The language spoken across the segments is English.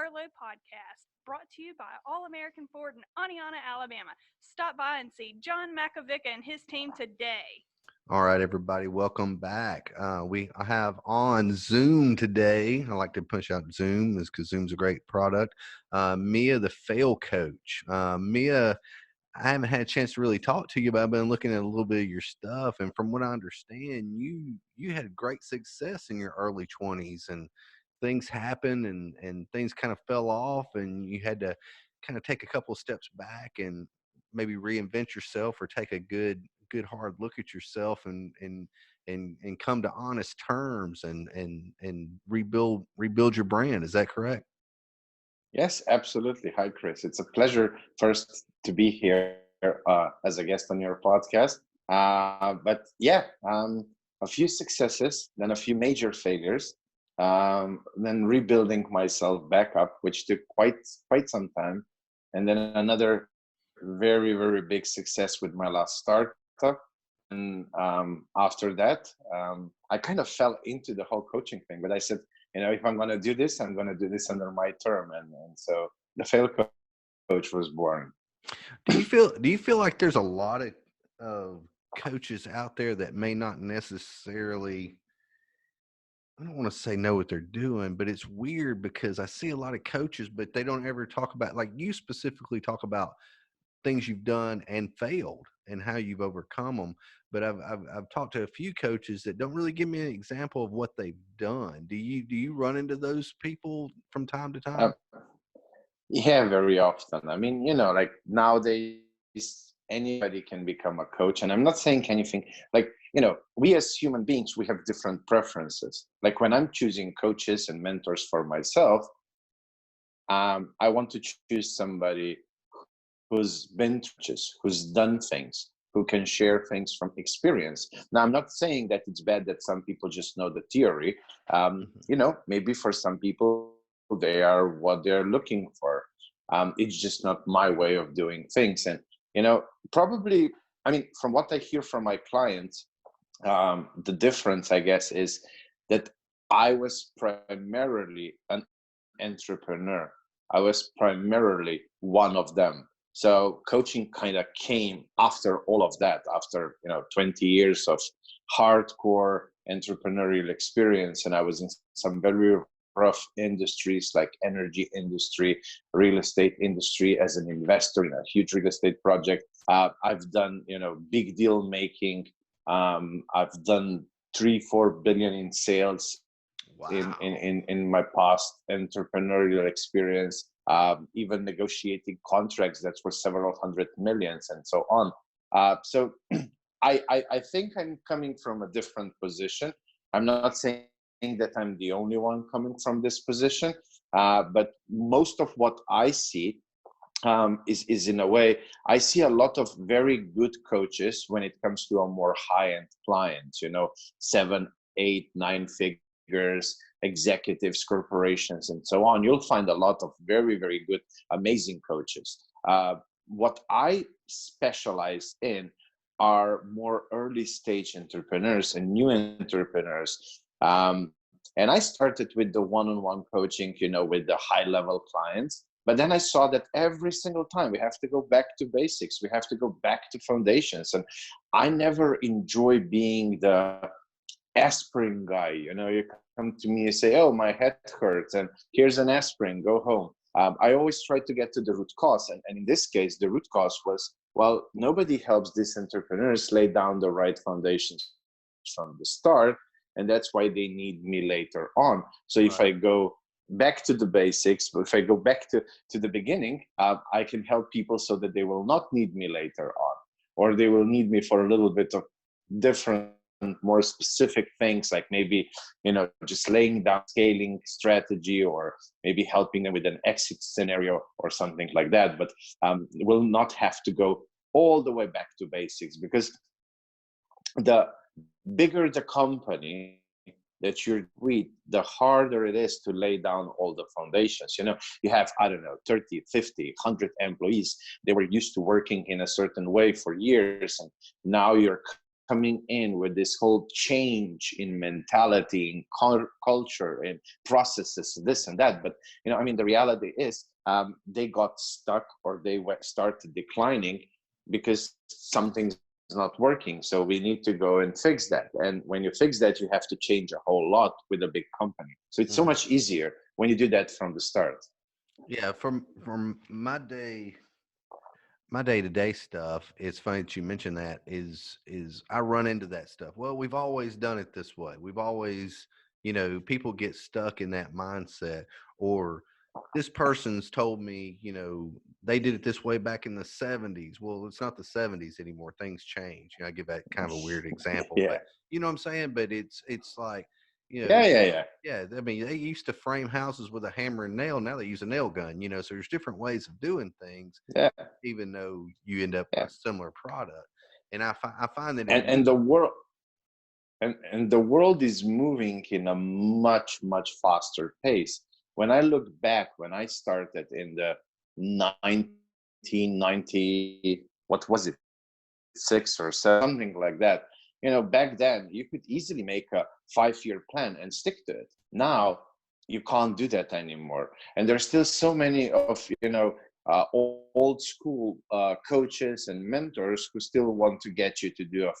Arlo podcast, brought to you by All American Ford in Aniana, Alabama. Stop by and see John Makovica and his team today. All right, everybody, welcome back. I have on Zoom today. I like to push out Zoom because Zoom's a great product. Miha, the fail coach. Miha, I haven't had a chance to really talk to you, but I've been looking at a little bit of your stuff, and from what I understand, you had great success in your early 20s, and things happened, and things kind of fell off, and you had to kind of take a couple of steps back and maybe reinvent yourself or take a good hard look at yourself and come to honest terms and rebuild your brand. Is that correct? Yes, absolutely. Hi, Chris. It's a pleasure first to be here as a guest on your podcast. But yeah, a few successes, then a few major failures, then rebuilding myself back up, which took quite some time, and then another very big success with my last startup. And after that, I kind of fell into the whole coaching thing. But I said, if I'm going to do this, I'm going to do this under my term. And so the fail coach was born. Do you feel like there's a lot of coaches out there that may not necessarily, I don't want to say know what they're doing, but it's weird because I see a lot of coaches, but they don't ever talk about, like you specifically talk about things you've done and failed and how you've overcome them. But I've talked to a few coaches that don't really give me an example of what they've done. Do you run into those people from time to time? Yeah, very often. I mean, like nowadays, anybody can become a coach. And I'm not saying anything like, we as human beings, we have different preferences. Like when I'm choosing coaches and mentors for myself, I want to choose somebody who's been coaches, who's done things, who can share things from experience. Now, I'm not saying that it's bad that some people just know the theory. Maybe for some people, they are what they're looking for. It's just not my way of doing things. And, probably, from what I hear from my clients, the difference, I guess, is that I was primarily an entrepreneur. I was primarily one of them. So coaching kind of came after all of that, after 20 years of hardcore entrepreneurial experience. And I was in some very rough industries like energy industry, real estate industry as an investor in a huge real estate project. I've done, big deal making. I've done 3-4 billion in sales. Wow. in my past entrepreneurial experience, even negotiating contracts that were several hundred millions and so on. So I think I'm coming from a different position. I'm not saying that I'm the only one coming from this position, but most of what I see is in a way, I see a lot of very good coaches when it comes to a more high-end client, 7, 8, 9 figures, executives, corporations, and so on. You'll find a lot of very good, amazing coaches. What I specialize in are more early stage entrepreneurs and new entrepreneurs. And I started with the one-on-one coaching, with the high level clients. But then I saw that every single time we have to go back to basics. We have to go back to foundations. And I never enjoy being the aspirin guy. You come to me and say, oh, my head hurts and here's an aspirin, go home. I always try to get to the root cause. And in this case, the root cause was, well, nobody helps these entrepreneurs lay down the right foundations from the start. And that's why they need me later on. So if I go back to the basics, if I go back to the beginning, I can help people so that they will not need me later on, or they will need me for a little bit of different, more specific things, like maybe, just laying down scaling strategy, or maybe helping them with an exit scenario or something like that. But will not have to go all the way back to basics, because the bigger the company that you're with, the harder it is to lay down all the foundations. You have, 30, 50, 100 employees. They were used to working in a certain way for years, and now you're coming in with this whole change in mentality, in culture, in processes, this and that. But I mean, the reality is they got stuck, or they started declining because something's not working. So we need to go and fix that. And when you fix that, you have to change a whole lot with a big company. So it's so much easier when you do that from the start. Yeah, from my day-to-day stuff, it's funny that you mentioned that. Is I run into that stuff. Well, we've always done it this way. We've always, people get stuck in that mindset. Or this person's told me, they did it this way back in the 70s. Well, it's not the 70s anymore. Things change. I give that kind of a weird example, Yeah. but you know what I'm saying? But it's like, you know, Yeah, yeah, yeah. yeah, I mean, they used to frame houses with a hammer and nail. Now they use a nail gun, so there's different ways of doing things, Yeah, even though you end up yeah. with a similar product. And I find that it And is, the world and the world is moving in a much, much faster pace. When I look back, when I started in the 1990, what was it, 6 or 7, something like that. Back then you could easily make a 5-year plan and stick to it. Now you can't do that anymore. And there's still so many of old school coaches and mentors who still want to get you to do a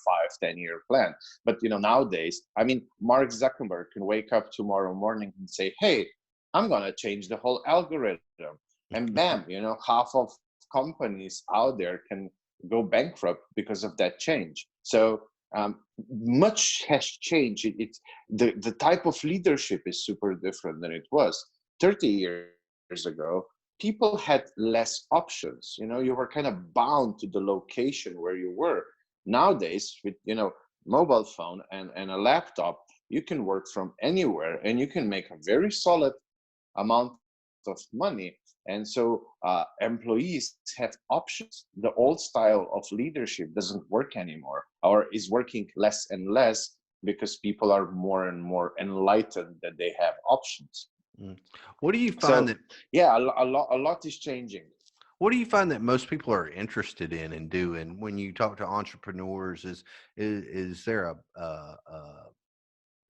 5-10 year plan. But nowadays, I mean, Mark Zuckerberg can wake up tomorrow morning and say, hey, I'm going to change the whole algorithm, and bam, half of companies out there can go bankrupt because of that change. So much has changed. The type of leadership is super different than it was 30 years ago. People had less options. You were kind of bound to the location where you were. Nowadays, with mobile phone and a laptop, you can work from anywhere, and you can make a very solid amount of money. And so employees have options. The old style of leadership doesn't work anymore, or is working less and less, because people are more and more enlightened that they have options. Mm. What do you find So that yeah, a lot is changing. what do you find that most people are interested in and doing when you talk to entrepreneurs? Is there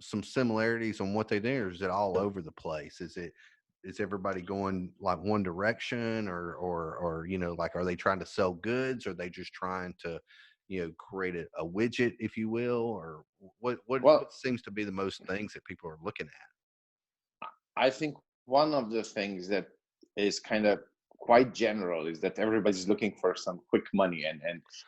some similarities on what they do, or is it all over the place? Is everybody going like one direction, or like, are they trying to sell goods, or are they just trying to create a widget, if you will? Or what Well, seems to be the most things that people are looking at? I think one of the things that is kind of quite general is that everybody's looking for some quick money and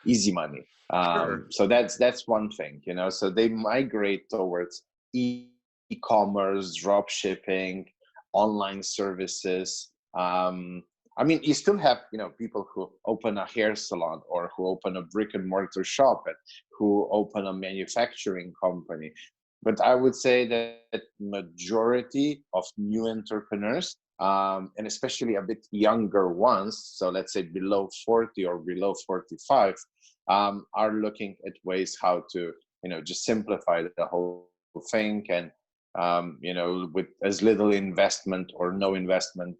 easy money. Sure. So that's one thing. So they migrate towards e-commerce, drop shipping, online services. I mean, you still have people who open a hair salon, or who open a brick and mortar shop, and who open a manufacturing company. But I would say that majority of new entrepreneurs, and especially a bit younger ones, so let's say below 40 or below 45, are looking at ways how to just simplify the whole thing, and with as little investment or no investment,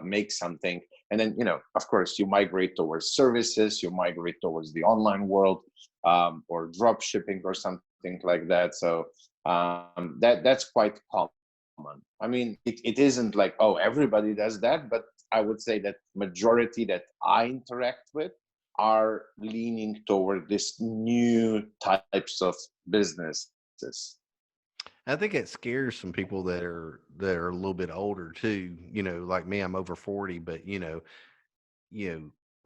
make something. And then of course, you migrate towards services, you migrate towards the online world, or drop shipping or something like that. So that's quite common. I mean, it isn't like, oh, everybody does that, but I would say that majority that I interact with are leaning toward this new types of businesses. I think it scares some people that are a little bit older too. Like me, I'm over 40, but you know,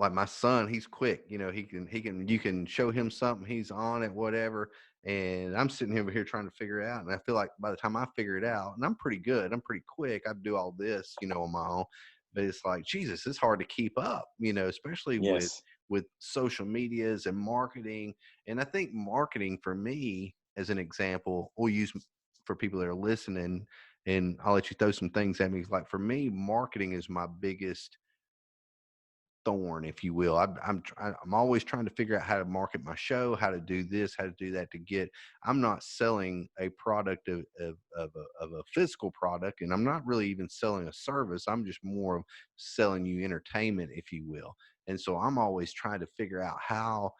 like my son, he's quick. You can show him something, he's on it, whatever. And I'm sitting over here trying to figure it out. And I feel like by the time I figure it out, and I'm pretty good, I'm pretty quick, I do all this, on my own. But it's like, Jesus, it's hard to keep up, especially with Yes. social medias and marketing. And I think marketing for me, as an example, we'll use for people that are listening, and I'll let you throw some things at me. Like for me, marketing is my biggest thorn, if you will. I'm always trying to figure out how to market my show, how to do this, how to do that. I'm not selling a product of a physical product, and I'm not really even selling a service. I'm just more of selling you entertainment, if you will. And so I'm always trying to figure out how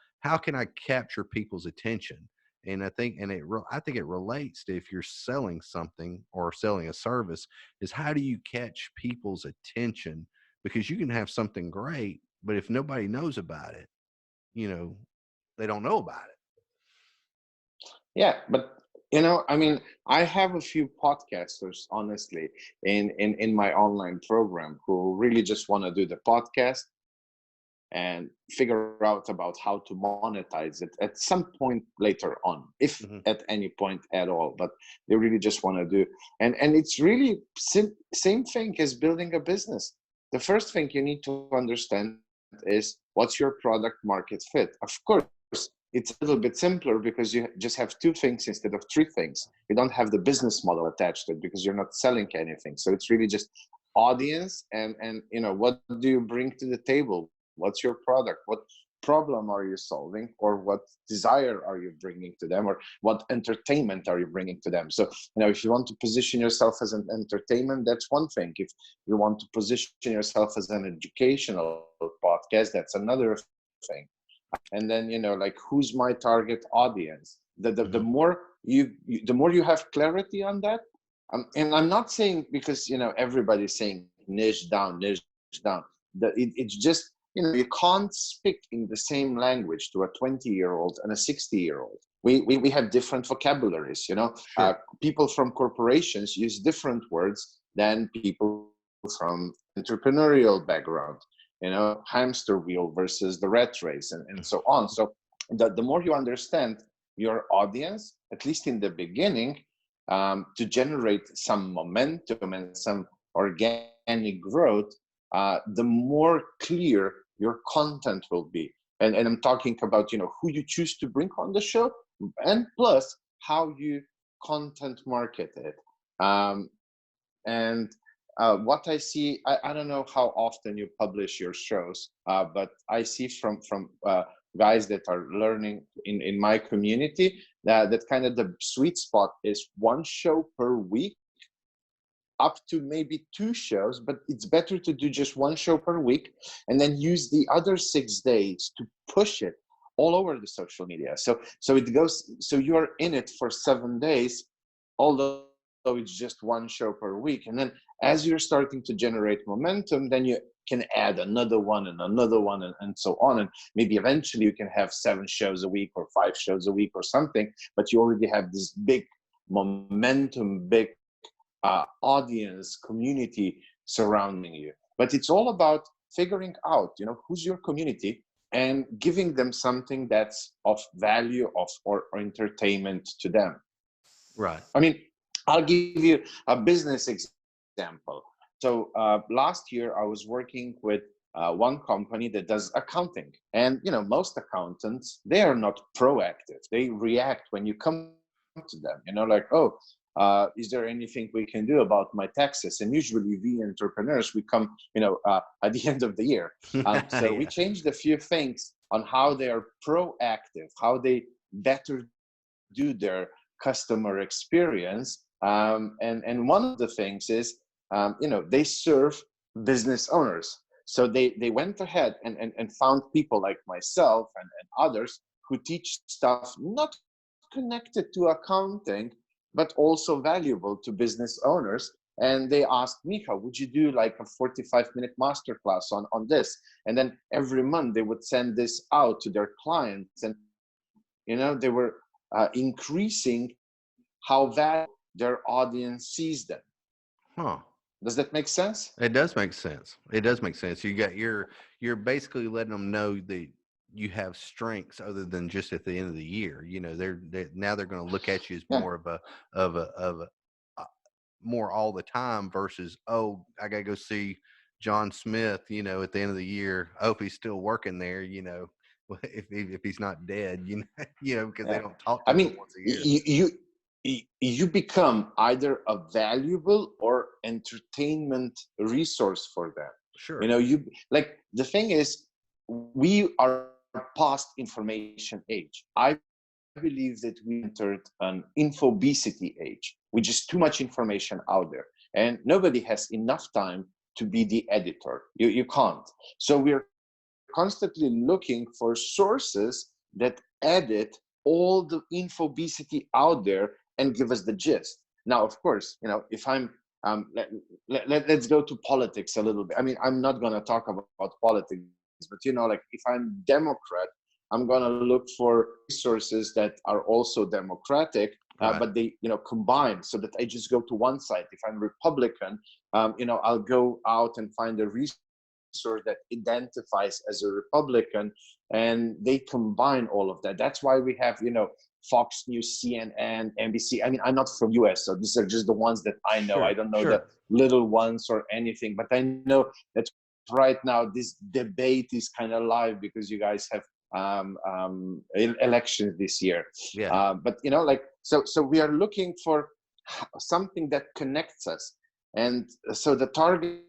can I capture people's attention. And I think it relates to if you're selling something or selling a service, is how do you catch people's attention? Because you can have something great, but if nobody knows about it, you know, they don't know about it. Yeah, but I mean, I have a few podcasters, honestly, in my online program who really just want to do the podcast and figure out about how to monetize it at some point later on, if Mm-hmm. at any point at all. But they really just want to do, and it's really same thing as building a business. The first thing you need to understand is what's your product market fit. Of course, it's a little bit simpler because you just have two things instead of three things. You don't have the business model attached to it because you're not selling anything. So it's really just audience and what do you bring to the table? What's your product? What problem are you solving, or what desire are you bringing to them, or what entertainment are you bringing to them? So if you want to position yourself as an entertainment, that's one thing. If you want to position yourself as an educational podcast, that's another thing. And then like, who's my target audience? The Mm-hmm. more the more you have clarity on that. And I'm not saying because everybody's saying niche down, niche down. It's just you can't speak in the same language to a 20-year-old and a 60-year-old. We have different vocabularies. Sure. People from corporations use different words than people from entrepreneurial background. Hamster wheel versus the rat race, and so on. So the more you understand your audience, at least in the beginning, to generate some momentum and some organic growth, the more clear your content will be. And I'm talking about who you choose to bring on the show, and plus how you content market it. And what I see, I don't know how often you publish your shows, but I see from guys that are learning in my community that kind of the sweet spot is one show per week, up to maybe two shows, but it's better to do just one show per week and then use the other 6 days to push it all over the social media. So it goes, so you're in it for 7 days, although it's just one show per week. And then as you're starting to generate momentum, then you can add another one and another one and so on. And maybe eventually you can have 7 shows a week or 5 shows a week or something, but you already have this big momentum, big audience, community surrounding you. But it's all about figuring out, who's your community and giving them something that's of value or entertainment to them. Right. I mean, I'll give you a business example. So last year I was working with one company that does accounting, and most accountants, they are not proactive. They react when you come to them. Like, oh, is there anything we can do about my taxes? And usually we entrepreneurs, we come at the end of the year. So we Yeah. changed a few things on how they are proactive, how they better do their customer experience. And one of the things is, they serve business owners. So they went ahead and found people like myself and others who teach stuff not connected to accounting, but also valuable to business owners. And they asked Miha, would you do like a 45-minute masterclass on this? And then every month they would send this out to their clients. And, they were increasing how valuable their audience sees them. Huh. Does that make sense? It does make sense. It does make sense. You're basically letting them know that you have strengths other than just at the end of the year. They're now they're going to look at you as Yeah. more of a more all the time versus, oh, I got to go see John Smith, at the end of the year. I hope he's still working there, if he's not dead, because they Yeah. don't talk to I him but mean, once a year. you become either a valuable or entertainment resource for them. Sure. You like, the thing is, we are past information age. I believe that we entered an infobesity age, which is too much information out there, and nobody has enough time to be the editor. You can't. So we're constantly looking for sources that edit all the infobesity out there and give us the gist. Now, of course, you know, if I'm let's go to politics a little bit. I mean, I'm not going to talk about politics, but you know, like if I'm Democrat, I'm going to look for resources that are also democratic, Right. but they, you know, combine, so that I just go to one side. If I'm Republican, you know, I'll go out and find a resource that identifies as a Republican, and they combine all of that. That's why we have, you know, Fox News, CNN, NBC. I mean, I'm not from US, so these are just the ones that I know. Sure, I don't know sure. the little ones or anything, but I know that right now this debate is kind of live because you guys have elections this year. Yeah. But you know, like, so we are looking for something that connects us. And so the target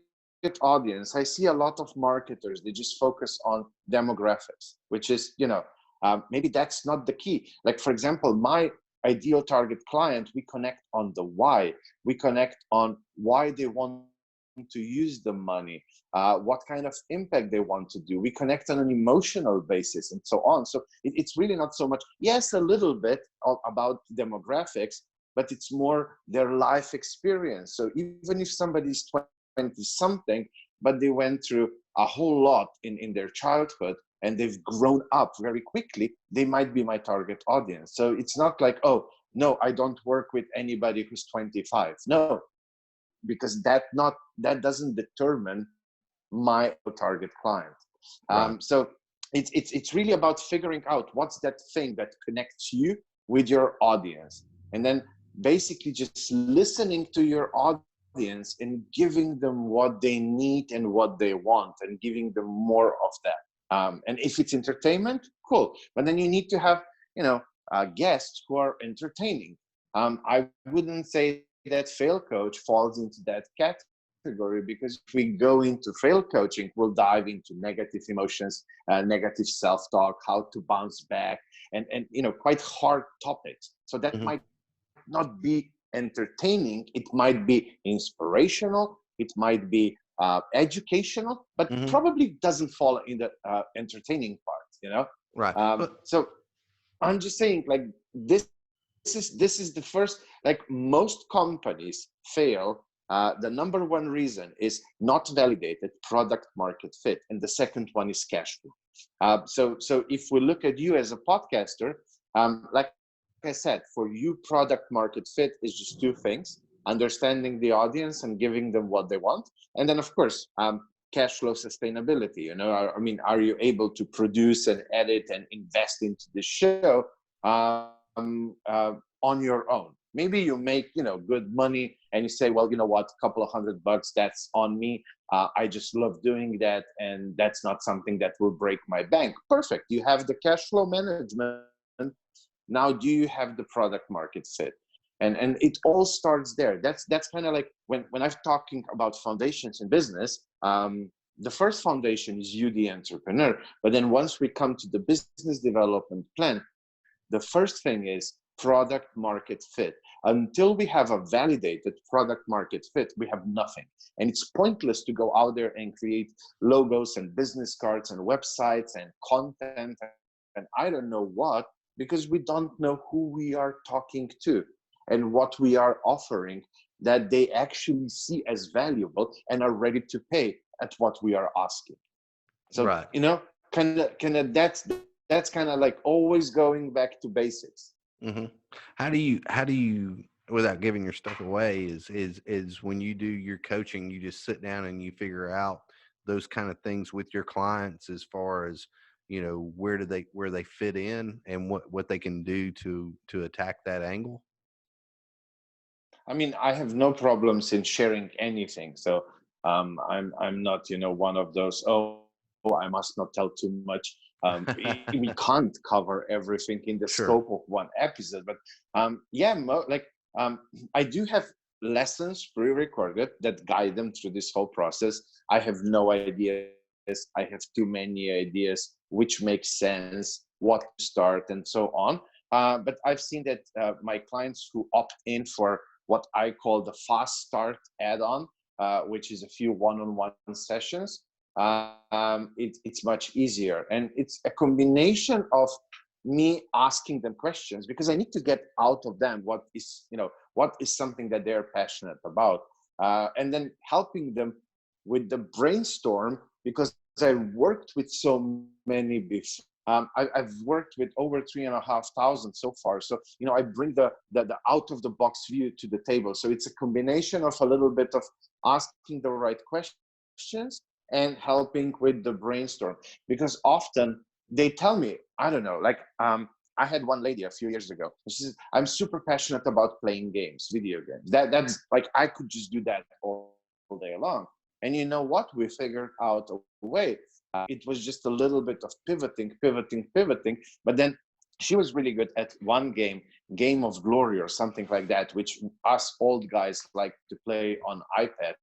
audience, I see a lot of marketers, they just focus on demographics, which is, you know, maybe that's not the key. Like, for example, my ideal target client, we connect on the why. We connect on why they want to use the money, what kind of impact they want to do. We connect on an emotional basis and so on. So it's really not so much, yes, a little bit about demographics, but it's more their life experience. So even if somebody's 20 something, but they went through a whole lot in their childhood and they've grown up very quickly, they might be my target audience. So it's not like, oh, no, I don't work with anybody who's 25. No, because that doesn't determine my target client. Right. So it's really about figuring out what's that thing that connects you with your audience, and then basically just listening to your audience and giving them what they need and what they want, and giving them more of that. And if it's entertainment, cool. But then you need to have, you know, guests who are entertaining. I wouldn't say that fail coach falls into that category, because if we go into fail coaching, we'll dive into negative emotions, negative self-talk, how to bounce back, and you know, quite hard topics. So that Mhm. might not be entertaining. It might be inspirational. It might be educational, but Mhm. probably doesn't fall in the entertaining part. You know. Right. But So I'm just saying, like, this is the first, like, most companies fail. The number one reason is not validated product market fit, and the second one is cash flow. So if we look at you as a podcaster, like I said, for you, product market fit is just two things: understanding the audience and giving them what they want, and then of course, cash flow sustainability. You know, I mean, are you able to produce and edit and invest into the show on your own? Maybe you make, you know, good money and you say, well, you know what, a couple of $100, that's on me. I just love doing that, and that's not something that will break my bank. Perfect. You have the cash flow management. Now, do you have the product market fit? And it all starts there. That's kind of like when I'm talking about foundations in business. The first foundation is you, the entrepreneur. But then once we come to the business development plan, the first thing is product market fit. Until we have a validated product market fit, we have nothing. And it's pointless to go out there and create logos and business cards and websites and content and I don't know what, because we don't know who we are talking to and what we are offering that they actually see as valuable and are ready to pay at what we are asking. So, right. you know, kind of that's kind of like always going back to basics. Mhm. How do you without giving your stuff away is when you do your coaching, you just sit down and you figure out those kind of things with your clients as far as, you know, where they fit in and what they can do to attack that angle? I mean, I have no problems in sharing anything. So I'm not, you know, one of those, oh, I must not tell too much. We can't cover everything in the Sure. scope of one episode, but yeah, I do have lessons pre-recorded that guide them through this whole process. I have no ideas. I have too many ideas, which makes sense, what to start, and so on. But I've seen that my clients who opt in for what I call the fast start add-on, which is a few one-on-one sessions. It's much easier, and it's a combination of me asking them questions, because I need to get out of them what is something that they're passionate about, and then helping them with the brainstorm, because I worked with so many before. I've worked with over 3,500 so far. So, I bring the out of the box view to the table. So it's a combination of a little bit of asking the right questions and helping with the brainstorm. Because often they tell me, I don't know, like, I had one lady a few years ago. She says, I'm super passionate about playing games, video games. That's like, I could just do that all day long. And you know what? We figured out a way. It was just a little bit of pivoting. But then she was really good at one Game of Glory or something like that, which us old guys like to play on iPad.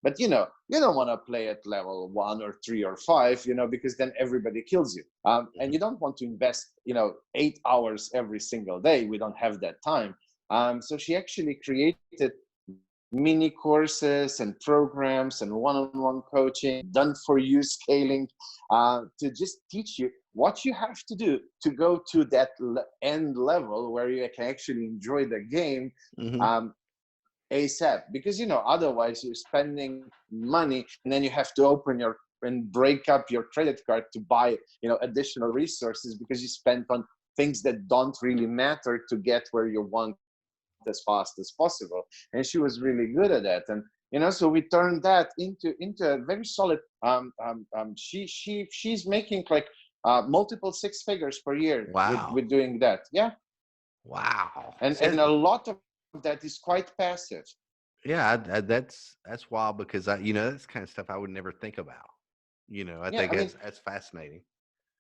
But you don't want to play at level 1 or 3 or 5, because then everybody kills you. And you don't want to invest, 8 hours every single day. We don't have that time. So she actually created mini courses and programs and one-on-one coaching, done for you scaling, to just teach you what you have to do to go to that end level where you can actually enjoy the game. ASAP, because otherwise you're spending money and then you have to and break up your credit card to buy additional resources, because you spent on things that don't really matter to get where you want as fast as possible. And she was really good at that. And so we turned that into a very solid she's making like multiple 6 figures per year. Wow. with doing that. Yeah. Wow. And a lot of that is quite passive. Yeah, that's wild, because that's kind of stuff I would never think about. I think that's fascinating.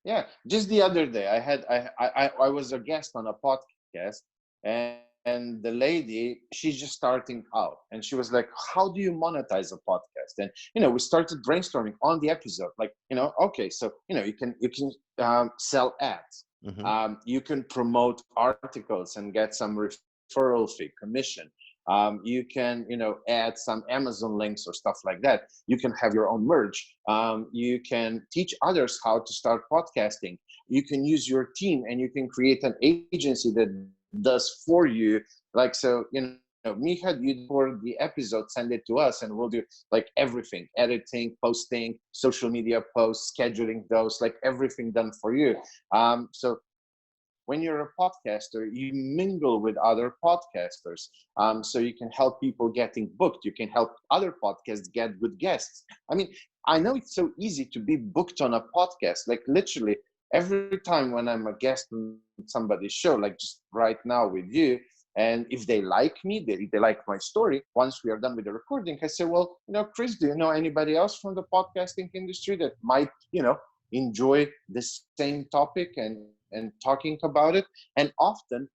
Yeah, just the other day I was a guest on a podcast, and the lady, she's just starting out, and she was like, how do you monetize a podcast? And we started brainstorming on the episode, like, okay, so you can sell ads. You can promote articles and get some referral fee, commission. You can add some Amazon links or stuff like that. You can have your own merch. You can teach others how to start podcasting. You can use your team, and you can create an agency that does for you. Like, so Miha, you for the episode, send it to us, and we'll do like everything: editing, posting, social media posts, scheduling those, like everything done for you. So when you're a podcaster, you mingle with other podcasters. So you can help people getting booked. You can help other podcasts get good guests. I mean, I know it's so easy to be booked on a podcast. Like, literally every time when I'm a guest on somebody's show, like just right now with you, and if they like me, they like my story, once we are done with the recording, I say, well, Chris, do you know anybody else from the podcasting industry that might, enjoy the same topic and talking about it? And often,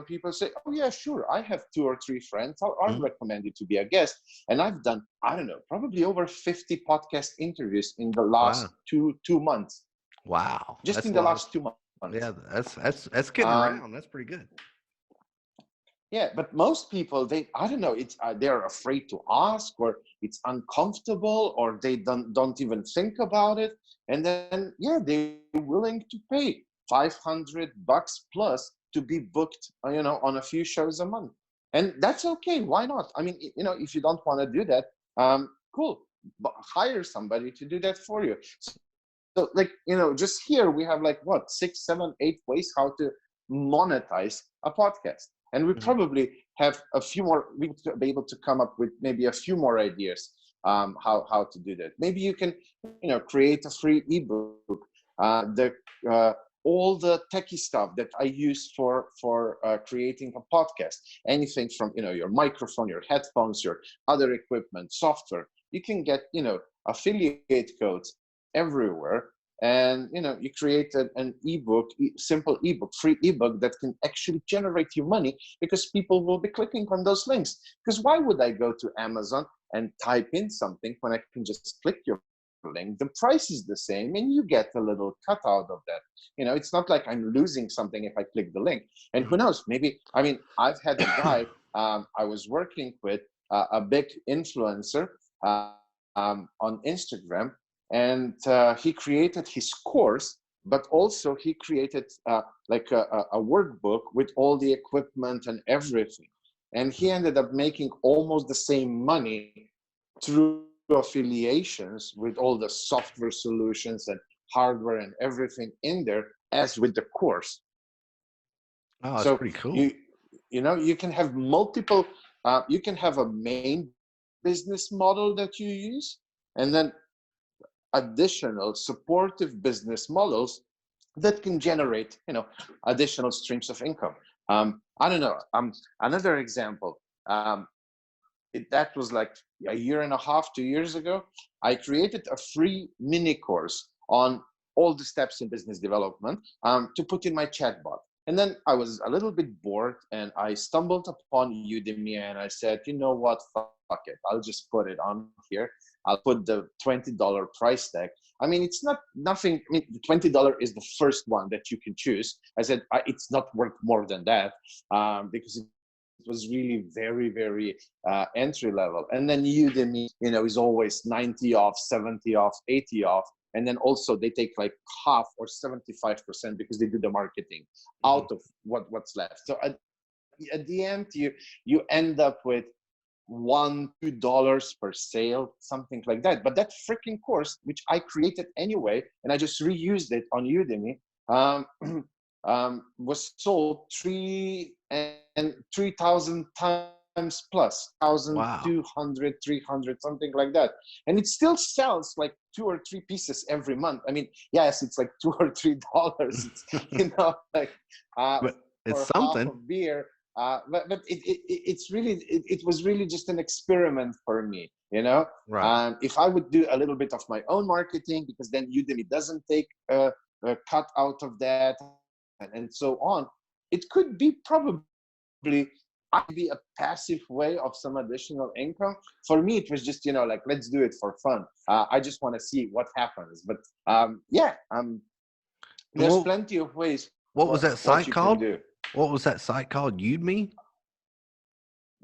people say, oh yeah, sure, I have 2 or 3 friends. I'll recommend you to be a guest. And I've done, I don't know, probably over 50 podcast interviews in the last two months. Wow. Just that's in the last 2 months. Yeah, that's getting around. That's pretty good. Yeah, but most people, I don't know, it's they're afraid to ask, or it's uncomfortable, or they don't even think about it. And then, yeah, they're willing to pay $500 plus to be booked, on a few shows a month. And that's okay. Why not? I mean, if you don't want to do that, cool, but hire somebody to do that for you. So like, just here we have like what, 6, 7, 8 ways how to monetize a podcast. And we probably have a few more, we will be able to come up with maybe a few more ideas how to do that. Maybe you can, create a free ebook. All the techie stuff that I use for creating a podcast, anything from, your microphone, your headphones, your other equipment, software, you can get, affiliate codes everywhere. And you create an ebook, simple ebook, free ebook that can actually generate you money, because people will be clicking on those links. Because why would I go to Amazon and type in something when I can just click your link? The price is the same, and you get a little cut out of that. It's not like I'm losing something if I click the link. And who knows, maybe, I mean, I've had a guy I was working with, a big influencer on Instagram. And he created his course but also he created like a workbook with all the equipment and everything. And he ended up making almost the same money through affiliations with all the software solutions and hardware and everything in there as with the course. Oh, that's So pretty cool. you can have multiple, you can have a main business model that you use, and then additional supportive business models that can generate additional streams of income. I don't know, another example, that was like a year and a half, 2 years ago. I created a free mini course on all the steps in business development, to put in my chatbot. And then I was a little bit bored and I stumbled upon Udemy and I said, you know what, fuck it. I'll just put it on here. I'll put the $20 price tag. I mean, it's not nothing. I mean, the $20 is the first one that you can choose. I said, it's not worth more than that, because it was really very, very entry level. And then Udemy, is always 90 off, 70 off, 80 off. And then also they take like half or 75% because they do the marketing out of what's left. So at the end, you end up with $1-2 per sale, something like that. But that freaking course, which I created anyway, and I just reused it on Udemy, was sold 3,000 times plus, Wow. 1,200, 300, something like that. And it still sells like 2 or 3 pieces every month. I mean, yes, it's like $2 or $3. It's, like But it's for half a something. beer. But it's really, it was really just an experiment for me, Right. if I would do a little bit of my own marketing, because then Udemy doesn't take a cut out of that, and so on, it could be probably be a passive way of some additional income. For me, it was just, like, let's do it for fun. I just want to see what happens. But And there's plenty of ways what was that what site you can called? do. What was that site called? Udemy?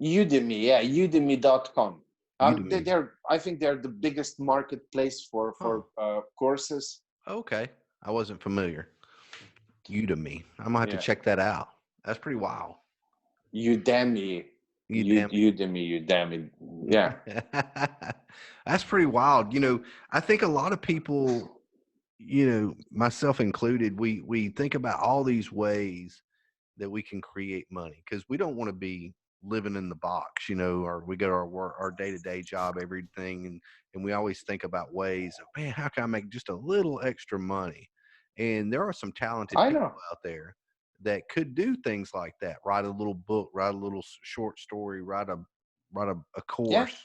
Udemy, yeah, udemy.com. Udemy. I think they're the biggest marketplace for Oh, courses. okay. I wasn't familiar. Udemy. I'm gonna have to Yeah, check that out. That's pretty wild. Udemy, Udemy. Udemy. Yeah, That's pretty wild. I think a lot of people, myself included, we think about all these ways that we can create money because we don't want to be living in the box, or we go to our work, our day-to-day job, everything, and we always think about ways of, man, how can I make just a little extra money? And there are some talented I people know. out there that could do things like that. Write a little book, write a little short story, write a Yeah, course.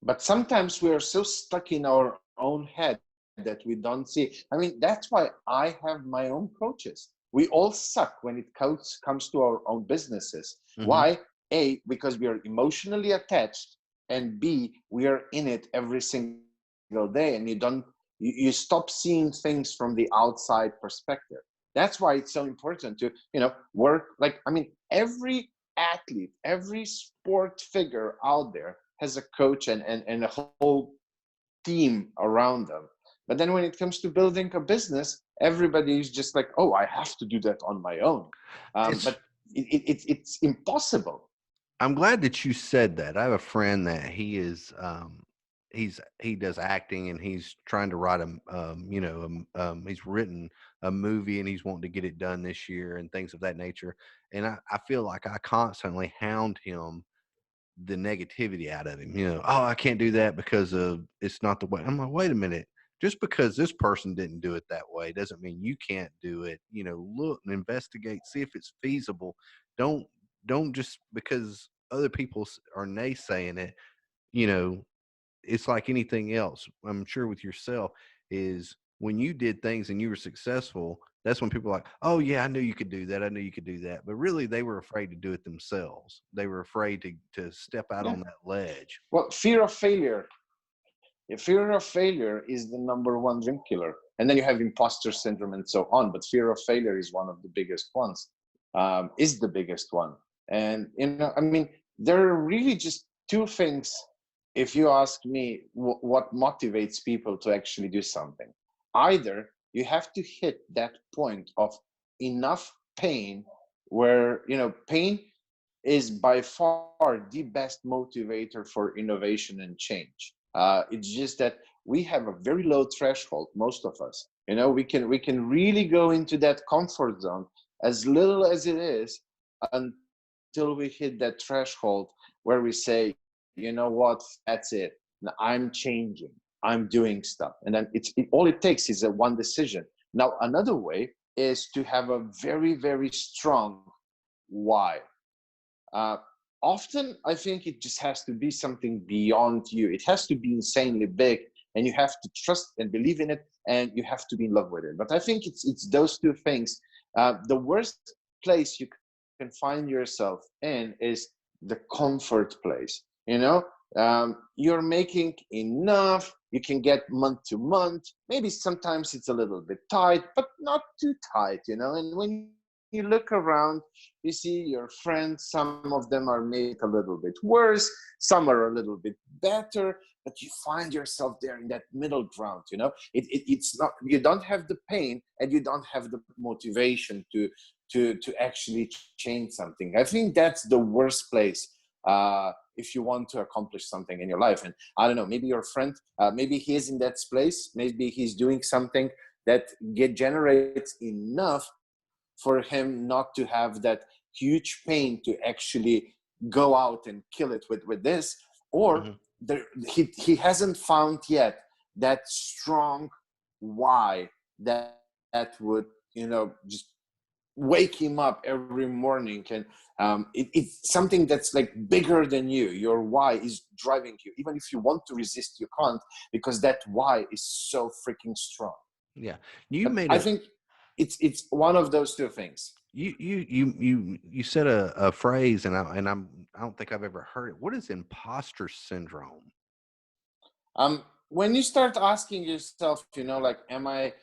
but sometimes we are so stuck in our own head that we don't see. I mean, that's why I have my own coaches. We all suck when it comes to our own businesses. Hmm. Why? A, because we are emotionally attached, and B, we are in it every single day, and you stop seeing things from the outside perspective. That's why it's so important to work. Like, I mean, every athlete, every sport figure out there has a coach and a whole team around them. But then when it comes to building a business, everybody is just like, oh, I have to do that on my own. It's But it's impossible. I'm glad that you said that. I have a friend that he does acting and he's trying to write he's written a movie and he's wanting to get it done this year and things of that nature. And I feel like I constantly hound him the negativity out of him. Oh, I can't do that because of it's not the way. I'm like, wait a minute. Just because this person didn't do it that way doesn't mean you can't do it. Look and investigate, see if it's feasible. Don't don't just because other people are naysaying it. You know, it's like anything else. I'm sure with yourself is when you did things and you were successful. That's when people are like, oh yeah, I knew you could do that. I knew you could do that. But really, they were afraid to do it themselves. They were afraid to step out Yeah. on that ledge. Well, fear of failure. Fear of failure is the number one dream killer. And then you have imposter syndrome and so on. But fear of failure is one of the biggest ones, is the biggest one. And, I mean, there are really just two things, if you ask me, what motivates people to actually do something. Either you have to hit that point of enough pain where, pain is by far the best motivator for innovation and change. It's just that we have a very low threshold, most of us. We can really go into that comfort zone, as little as it is, until we hit that threshold where we say, you know what, that's it. Now I'm changing. I'm doing stuff, and then all it takes is a one decision. Now, another way is to have a very, very strong why. Uh, Often, I think it just has to be something beyond you. It has to be insanely big, and you have to trust and believe in it, and you have to be in love with it. But I think it's those two things. The worst place you can find yourself in is the comfort place. You're making enough. You can get month to month. Maybe sometimes it's a little bit tight, but not too tight. And when you look around, you see your friends, some of them are maybe a little bit worse, some are a little bit better, but you find yourself there in that middle ground. It's not, you don't have the pain and you don't have the motivation to actually change something. I think that's the worst place if you want to accomplish something in your life. And I don't know, maybe your friend, maybe he's in that place, maybe he's doing something that generates enough for him not to have that huge pain to actually go out and kill it with this, or he hasn't found yet that strong why that would just wake him up every morning. And it's something that's like bigger than you. Your why is driving you. Even if you want to resist, you can't, because that why is so freaking strong. Yeah. You But made I think it's one of those two things. You said a phrase, and I don't think I've ever heard it. What is imposter syndrome? When you start asking yourself, like, am I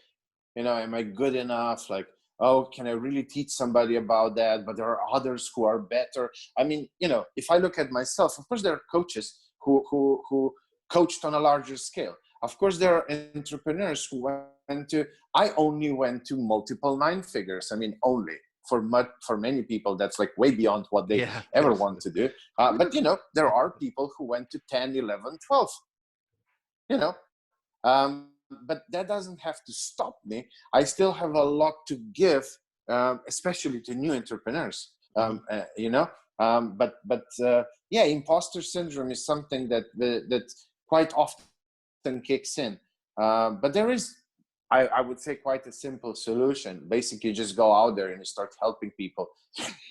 good enough? Like, oh, can I really teach somebody about that? But there are others who are better. I mean, if I look at myself, of course, there are coaches who coached on a larger scale. Of course, there are entrepreneurs who I only went to multiple nine figures. I mean, only. For many people, that's like way beyond what they ever want to do. But, there are people who went to 10, 11, 12. you know but that doesn't have to stop me. I still have a lot to give, especially to new entrepreneurs. Yeah, imposter syndrome is something that quite often kicks in, but there is, I would say, quite a simple solution. Basically, just go out there and start helping people,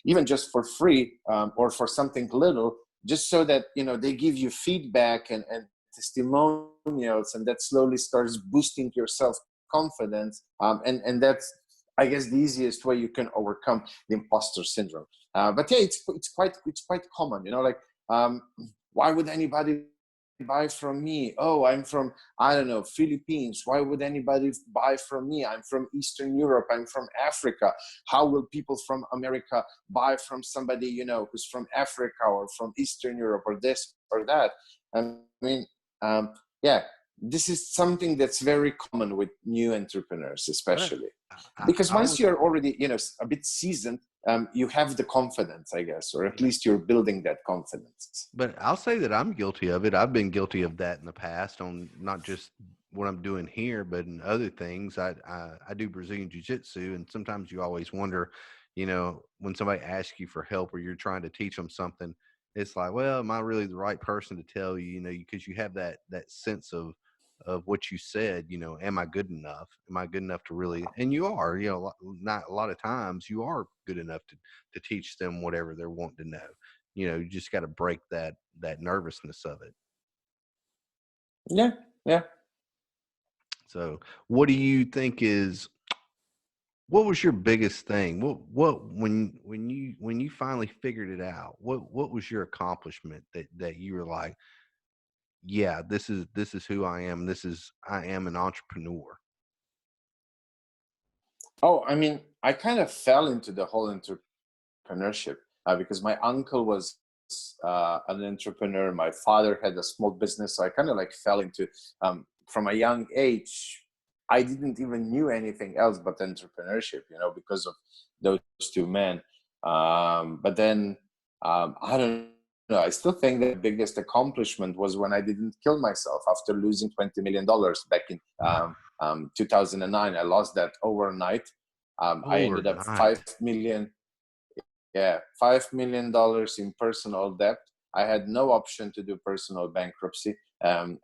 even just for free, or for something little, just so that they give you feedback and testimonials, and that slowly starts boosting your self-confidence, and that's, I guess, the easiest way you can overcome the imposter syndrome. But yeah, it's quite common. Like, why would anybody buy from me? Oh, I'm from, I don't know, Philippines. Why would anybody buy from me? I'm from Eastern Europe. I'm from Africa. How will people from America buy from somebody who's from Africa or from Eastern Europe, or this or that? I mean, yeah, this is something that's very common with new entrepreneurs, especially because once you're already a bit seasoned, you have the confidence, I guess, or at least you're building that confidence. But I'll say that I'm guilty of it. I've been guilty of that in the past, on not just what I'm doing here, but in other things. I do Brazilian jiu-jitsu, and sometimes you always wonder, when somebody asks you for help or you're trying to teach them something, it's like, well, am I really the right person to tell you? Because you have that sense of what you said. Am I good enough? Am I good enough to really? And you are. Not a lot of times you are good enough to teach them whatever they're wanting to know. You just got to break that nervousness of it. Yeah. So what do you think what was your biggest thing? What when you finally figured it out, what was your accomplishment that you were like, yeah, this is who I am. I am an entrepreneur. Oh, I mean, I kind of fell into the whole entrepreneurship, because my uncle was an entrepreneur. My father had a small business, so I kind of like fell into, from a young age. I didn't even knew anything else but entrepreneurship, because of those two men. But then I don't know. I still think the biggest accomplishment was when I didn't kill myself after losing $20 million back in 2009. I lost that overnight. I ended up Overnight. $5 million in personal debt. I had no option to do personal bankruptcy, and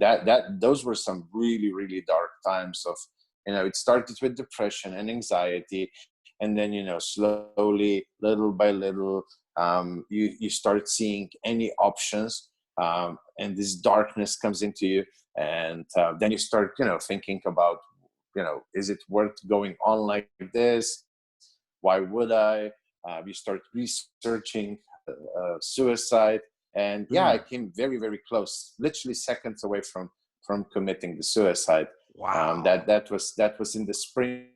that those were some really really dark times of, it started with depression and anxiety, and then slowly, little by little, you start seeing any options, and this darkness comes into you, and then you start thinking about, is it worth going on like this? Why would I? You start researching suicide, and yeah, I Mm. came very, very close, literally seconds away from committing the suicide. Wow. That was in the spring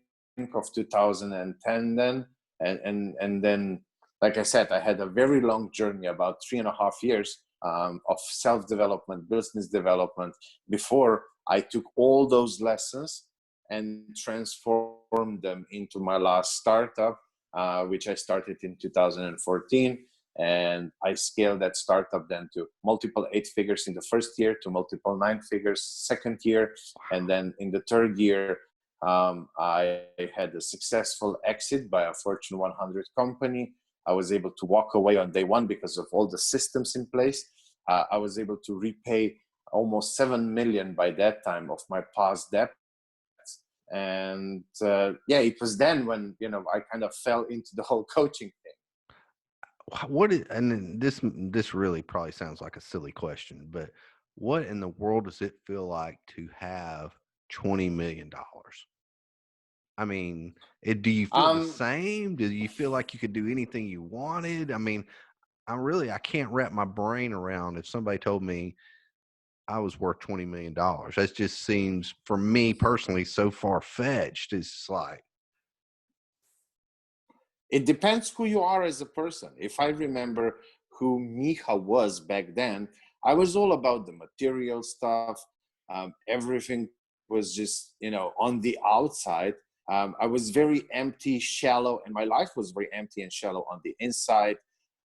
of 2010 then, and then, like I said, I had a very long journey, about 3.5 years, of self-development, business development, before I took all those lessons and transformed them into my last startup, which I started in 2014. And I scaled that startup then to multiple 8 figures in the first year, to multiple 9 figures second year. And then in the third year, I had a successful exit by a Fortune 100 company. I was able to walk away on day one because of all the systems in place. I was able to repay almost 7 million by that time of my past debt. And yeah, it was then when I kind of fell into the whole coaching thing. What is, and then this really probably sounds like a silly question, but what in the world does it feel like to have $20 million? I mean, do you feel the um same? Do you feel like you could do anything you wanted? I mean, I can't wrap my brain around if somebody told me I was worth $20 million. That just seems, for me personally, so far fetched. It's like, it depends who you are as a person. If I remember who Miha was back then, I was all about the material stuff. Everything was just, on the outside. I was very empty, shallow, and my life was very empty and shallow on the inside.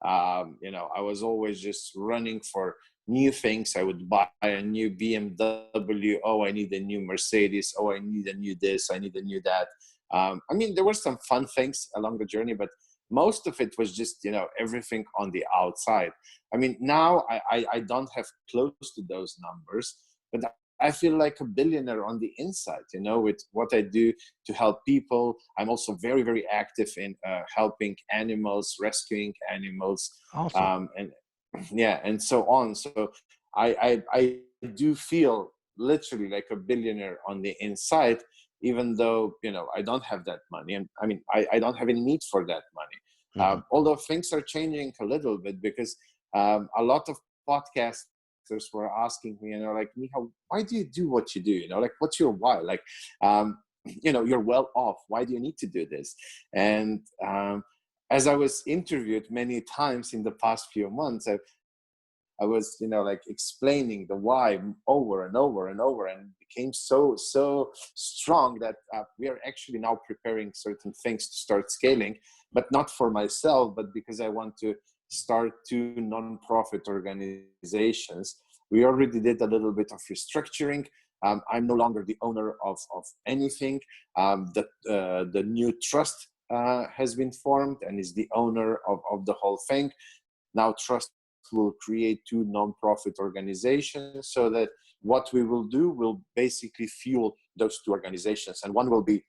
I was always just running for new things. I would buy a new BMW. Oh, I need a new Mercedes. Oh, I need a new this. I need a new that. I mean, there were some fun things along the journey, but most of it was just, everything on the outside. I mean, now I don't have close to those numbers, but I feel like a billionaire on the inside, with what I do to help people. I'm also very, very active in helping animals, rescuing animals, awesome. and yeah, and so on. So I do feel literally like a billionaire on the inside, even though I don't have that money, and I mean I don't have any need for that money. Hmm. Although things are changing a little bit, because a lot of podcasters were asking me, like, Miha, why do you do what you do? Like, what's your why? Like, you're well off. Why do you need to do this? And as I was interviewed many times in the past few months, I was, like, explaining the why over and over and over, and became so strong that we are actually now preparing certain things to start scaling, but not for myself, but because I want to start 2 non-profit organizations. We already did a little bit of restructuring. I'm no longer the owner of anything. The new trust has been formed and is the owner of the whole thing. Now trust will create 2 non-profit organizations, so that what we will do will basically fuel those 2 organizations. And one will be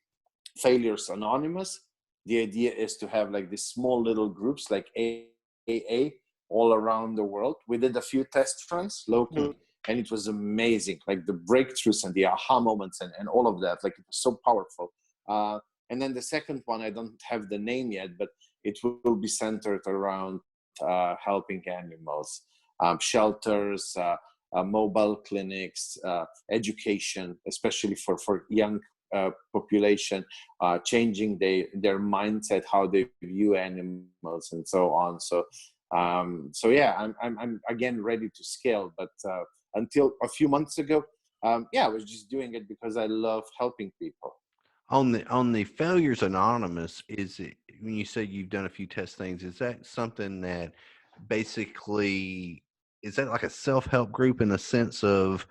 Failures Anonymous. The idea is to have like these small little groups like AA all around the world. We did a few test runs locally, and it was amazing. Like the breakthroughs and the aha moments and all of that. Like, it was so powerful. And then the second one, I don't have the name yet, but it will be centered around helping animals, shelters, mobile clinics, education, especially for young population, changing their mindset, how they view animals, and so on. So yeah, I'm again ready to scale, but until a few months ago, I was just doing it because I love helping people. On the Failures Anonymous, is it, when you say you've done a few test things, is that something that basically, is that like a self-help group in the sense of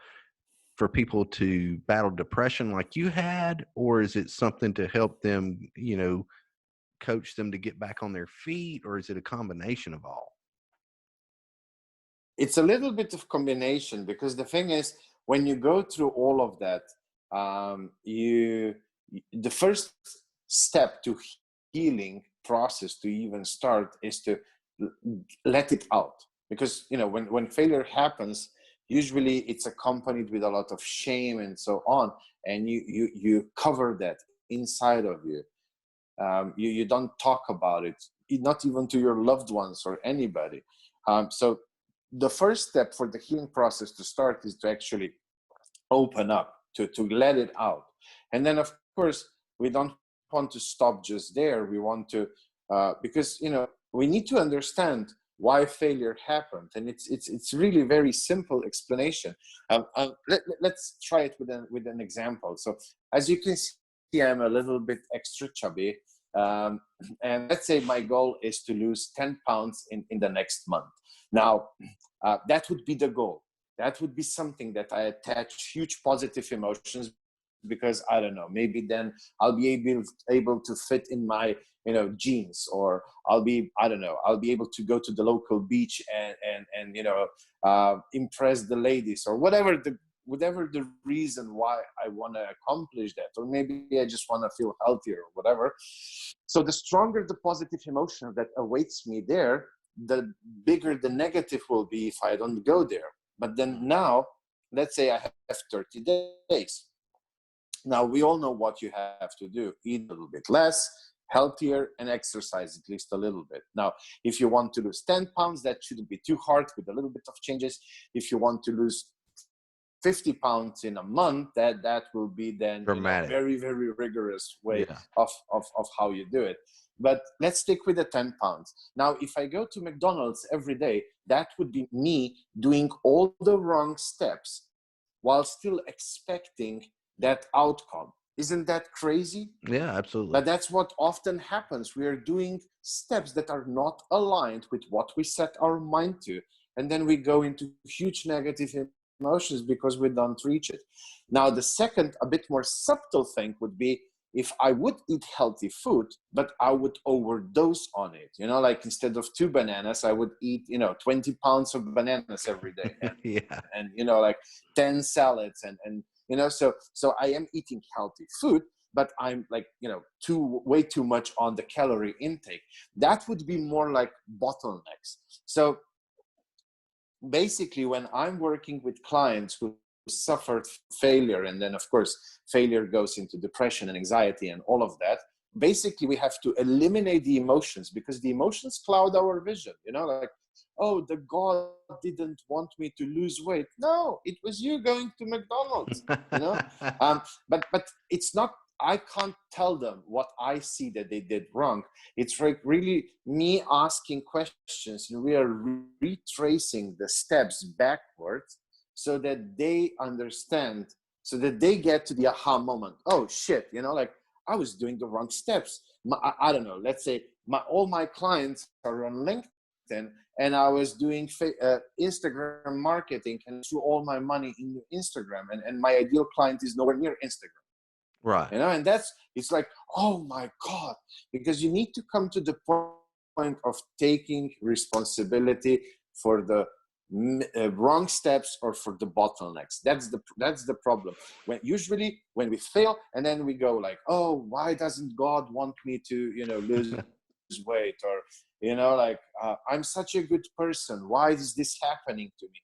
for people to battle depression like you had, or is it something to help them, coach them to get back on their feet, or is it a combination of all? It's a little bit of combination, because the thing is, when you go through all of that, the first step to healing process to even start is to let it out. Because when failure happens, usually it's accompanied with a lot of shame and so on, and you cover that inside of you. You don't talk about it, not even to your loved ones or anybody. So the first step for the healing process to start is to actually open up, to let it out. And then, of course, we don't want to stop just there. We want to, because, we need to understand why failure happened. And it's really very simple explanation. Let's try it with an example. So as you can see, I'm a little bit extra chubby. And let's say my goal is to lose 10 pounds in the next month. Now, that would be the goal. That would be something that I attach huge positive emotions, because I don't know, maybe then I'll be able to fit in my jeans, or I'll be able to go to the local beach and impress the ladies, or whatever the reason why I want to accomplish that, or maybe I just want to feel healthier or whatever. So the stronger the positive emotion that awaits me there, the bigger the negative will be if I don't go there. But then now, let's say I have 30 days. Now, we all know what you have to do. Eat a little bit less, healthier, and exercise at least a little bit. Now, if you want to lose 10 pounds, that shouldn't be too hard with a little bit of changes. If you want to lose 50 pounds in a month, that will be then very, very rigorous way of how you do it. But let's stick with the 10 pounds. Now, if I go to McDonald's every day, that would be me doing all the wrong steps while still expecting that outcome. Isn't that crazy? Yeah, absolutely. But that's what often happens. We are doing steps that are not aligned with what we set our mind to. And then we go into huge negative emotions because we don't reach it. Now, the second, a bit more subtle thing would be if I would eat healthy food, but I would overdose on it. Like instead of 2 bananas, I would eat, 20 pounds of bananas every day. And, and like 10 salads and so I am eating healthy food, but I'm like, way too much on the calorie intake. That would be more like bottlenecks. So basically, when I'm working with clients who suffered failure, and then of course failure goes into depression and anxiety and all of that, basically we have to eliminate the emotions, because the emotions cloud our vision. Like, oh, the God didn't want me to lose weight. No, it was you going to McDonald's. But it's not, I can't tell them what I see that they did wrong. It's like really me asking questions, and we are retracing the steps backwards so that they understand, so that they get to the aha moment. Oh shit, like I was doing the wrong steps. I don't know, let's say all my clients are on LinkedIn, and I was doing Instagram marketing and threw all my money into Instagram, and my ideal client is nowhere near Instagram. Right. And it's like, oh my God, because you need to come to the point of taking responsibility for the wrong steps or for the bottlenecks. That's the problem. Usually when we fail, and then we go like, oh, why doesn't God want me to lose weight, or I'm such a good person, why is this happening to me?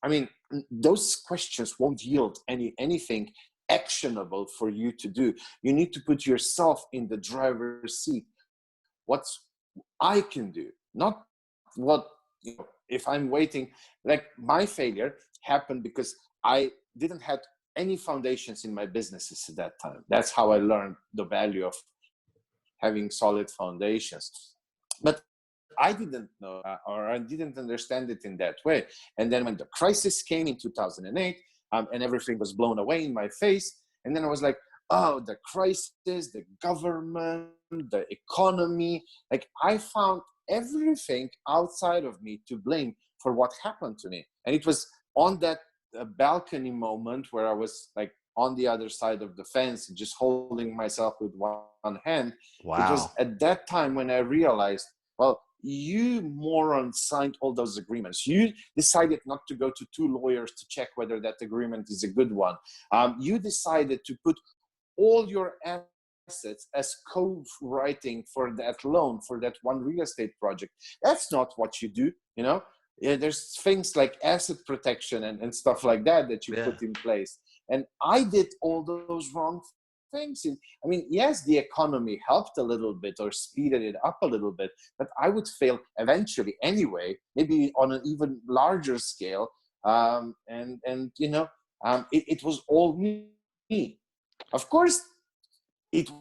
I mean, those questions won't yield anything actionable for you to do. You need to put yourself in the driver's seat. What I can do, not what, if I'm waiting. Like, my failure happened because I didn't have any foundations in my businesses at that time. That's how I learned the value of having solid foundations. But I didn't know, or I didn't understand it in that way. And then when the crisis came in 2008, and everything was blown away in my face. And then I was like, oh, the crisis, the government, the economy. Like, I found everything outside of me to blame for what happened to me. And it was on that balcony moment where I was like on the other side of the fence, just holding myself with one hand. It was Wow. at that time when I realized, well, you morons signed all those agreements. You decided not to go to 2 lawyers to check whether that agreement is a good one. You decided to put all your assets as co-writing for that loan, for that one real estate project. That's not what you do, you know? Yeah, there's things like asset protection and stuff like that you put in place. And I did all those wrong things. I mean, yes, the economy helped a little bit or speeded it up a little bit, but I would fail eventually anyway, maybe on an even larger scale. It was all me. Of course, it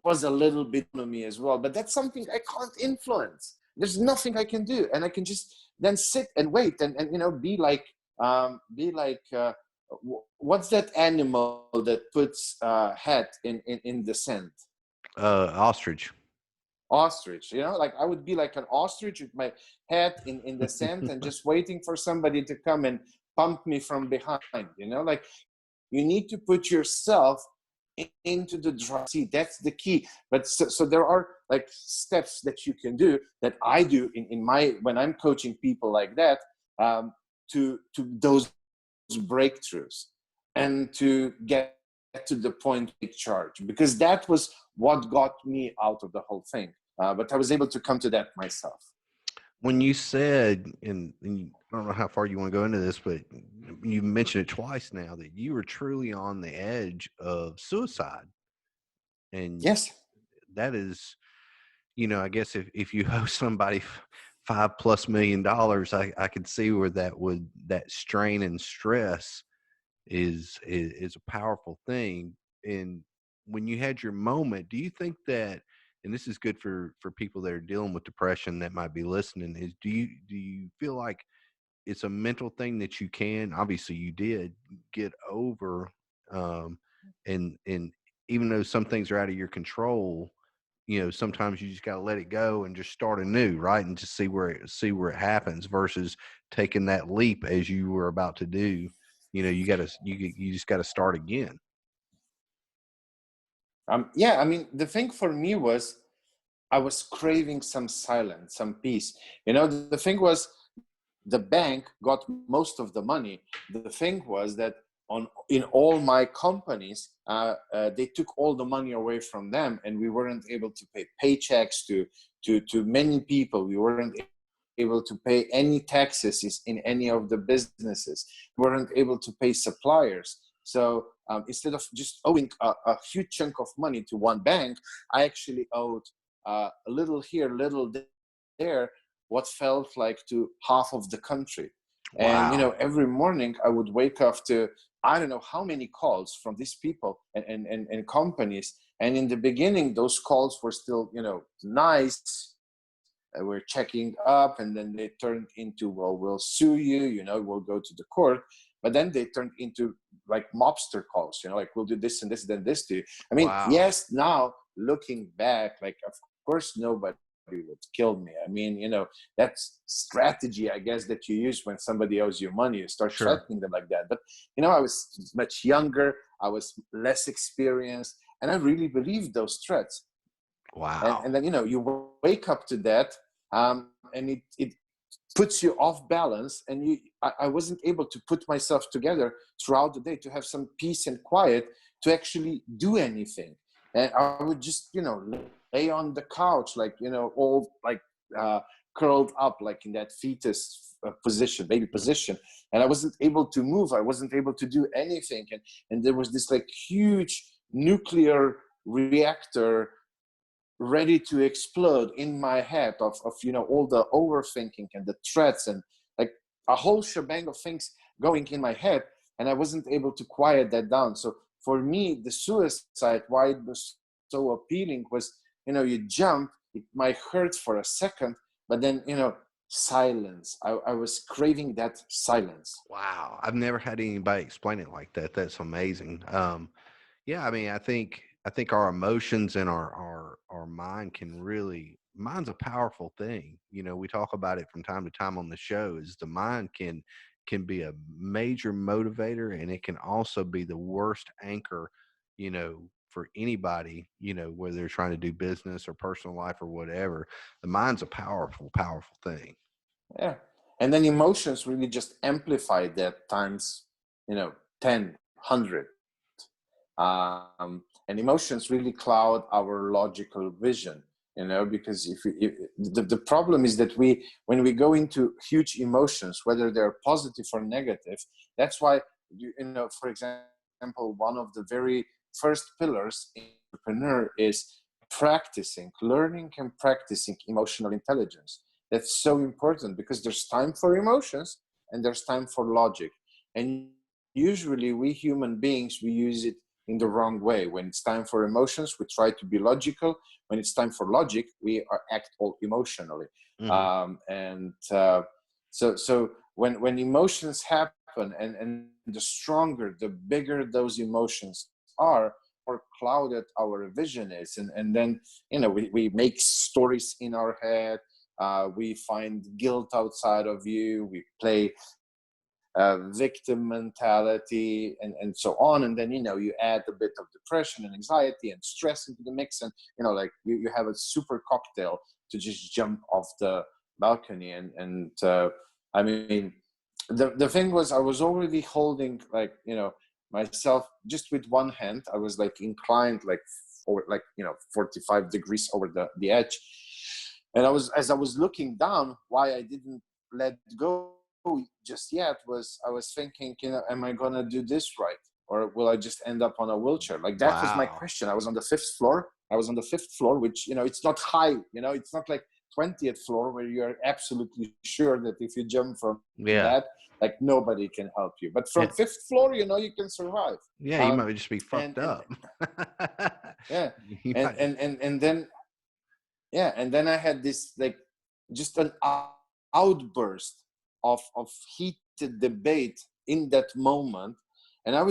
was a little bit on me as well, but that's something I can't influence. There's nothing I can do, and I can just then sit and wait and be like what's that animal that puts head in the sand? Ostrich. Ostrich, like I would be like an ostrich with my head in the sand and just waiting for somebody to come and pump me from behind. Like, you need to put yourself into the driver's seat. That's the key. But so there are like steps that you can do, that I do in my, when I'm coaching people like that, to those breakthroughs and to get to the point to take charge, because that was what got me out of the whole thing. But I was able to come to that myself. When you said, and I don't know how far you want to go into this, but you mentioned it twice now, that you were truly on the edge of suicide. And Yes, that is, I guess if you owe somebody $5+ million, I could see where that strain and stress is a powerful thing. And when you had your moment, do you think that, and this is good for people that are dealing with depression that might be listening, is do you feel like it's a mental thing that you can, obviously you did, get over, and even though some things are out of your control, sometimes you just got to let it go and just start anew, right? And just see where it happens, versus taking that leap as you were about to do. You just got to start again. Yeah, I mean, the thing for me was I was craving some silence, some peace. The thing was, the bank got most of the money. The thing was that in all my companies, they took all the money away from them, and we weren't able to pay paychecks to many people. We weren't able to pay any taxes in any of the businesses. We weren't able to pay suppliers. So instead of just owing a huge chunk of money to one bank, I actually owed a little here, little there, what felt like to half of the country. And Wow. every morning I would wake up to, I don't know how many calls from these people and companies. And in the beginning, those calls were still, nice. We're checking up, and then they turned into, well, we'll sue you, we'll go to the court. But then they turned into like mobster calls, like, we'll do this and this, then this to you. I mean, Wow. yes, now looking back, like, of course, nobody would kill me. I mean, that's strategy, I guess, that you use when somebody owes you money. You start threatening them like that. But, I was much younger. I was less experienced. And I really believed those threats. Wow. And then, you wake up to that, and it puts you off balance. And I wasn't able to put myself together throughout the day to have some peace and quiet to actually do anything. And I would just, lay on the couch, like, all like curled up, like in that fetus position, baby position. And I wasn't able to move. I wasn't able to do anything. And there was this like huge nuclear reactor ready to explode in my head of all the overthinking and the threats, and like a whole shebang of things going in my head. And I wasn't able to quiet that down. So for me, the suicide, why it was so appealing was, you jump, it might hurt for a second, but then, silence. I was craving that silence. Wow, I've never had anybody explain it like that. That's amazing. Yeah, I mean, I think our emotions and our mind can really mind's a powerful thing. You know, we talk about it from time to time on the show. Is the mind can be a major motivator, and it can also be the worst anchor. You know, for anybody. You know, whether they're trying to do business or personal life or whatever, the mind's a powerful, powerful thing. Yeah. And then emotions really just amplify that times, 10, 100. And emotions really cloud our logical vision, because the problem is that when we go into huge emotions, whether they're positive or negative, that's why, for example, one of the very first pillars in entrepreneur is learning and practicing emotional intelligence. That's so important because there's time for emotions and there's time for logic. And usually we human beings, we use it in the wrong way. When it's time for emotions, we try to be logical. When it's time for logic, we act all emotionally. Hmm. So when emotions happen, and the stronger, the bigger those emotions are, more clouded our vision is. And then, we make stories in our head. We find guilt outside of you. We play victim mentality, and so on. And then, you add a bit of depression and anxiety and stress into the mix. And, like you have a super cocktail to just jump off the balcony. And I mean, the thing was, I was already holding, like, myself just with one hand. I was like inclined, like, or like, 45 degrees over the edge. And as I was looking down, why I didn't let go just yet was, I was thinking, am I gonna do this right, or will I just end up on a wheelchair? Like, that was my Wow. question. I was on the fifth floor, which, it's not high. It's not like 20th floor where you're absolutely sure that if you jump from Yeah. that, like, nobody can help you. But from Yeah. fifth floor, you can survive. Yeah. You Um, might just be and fucked and up. yeah, You and might. and and and then yeah, and then I had this, like, just an outburst of heated debate in that moment. And I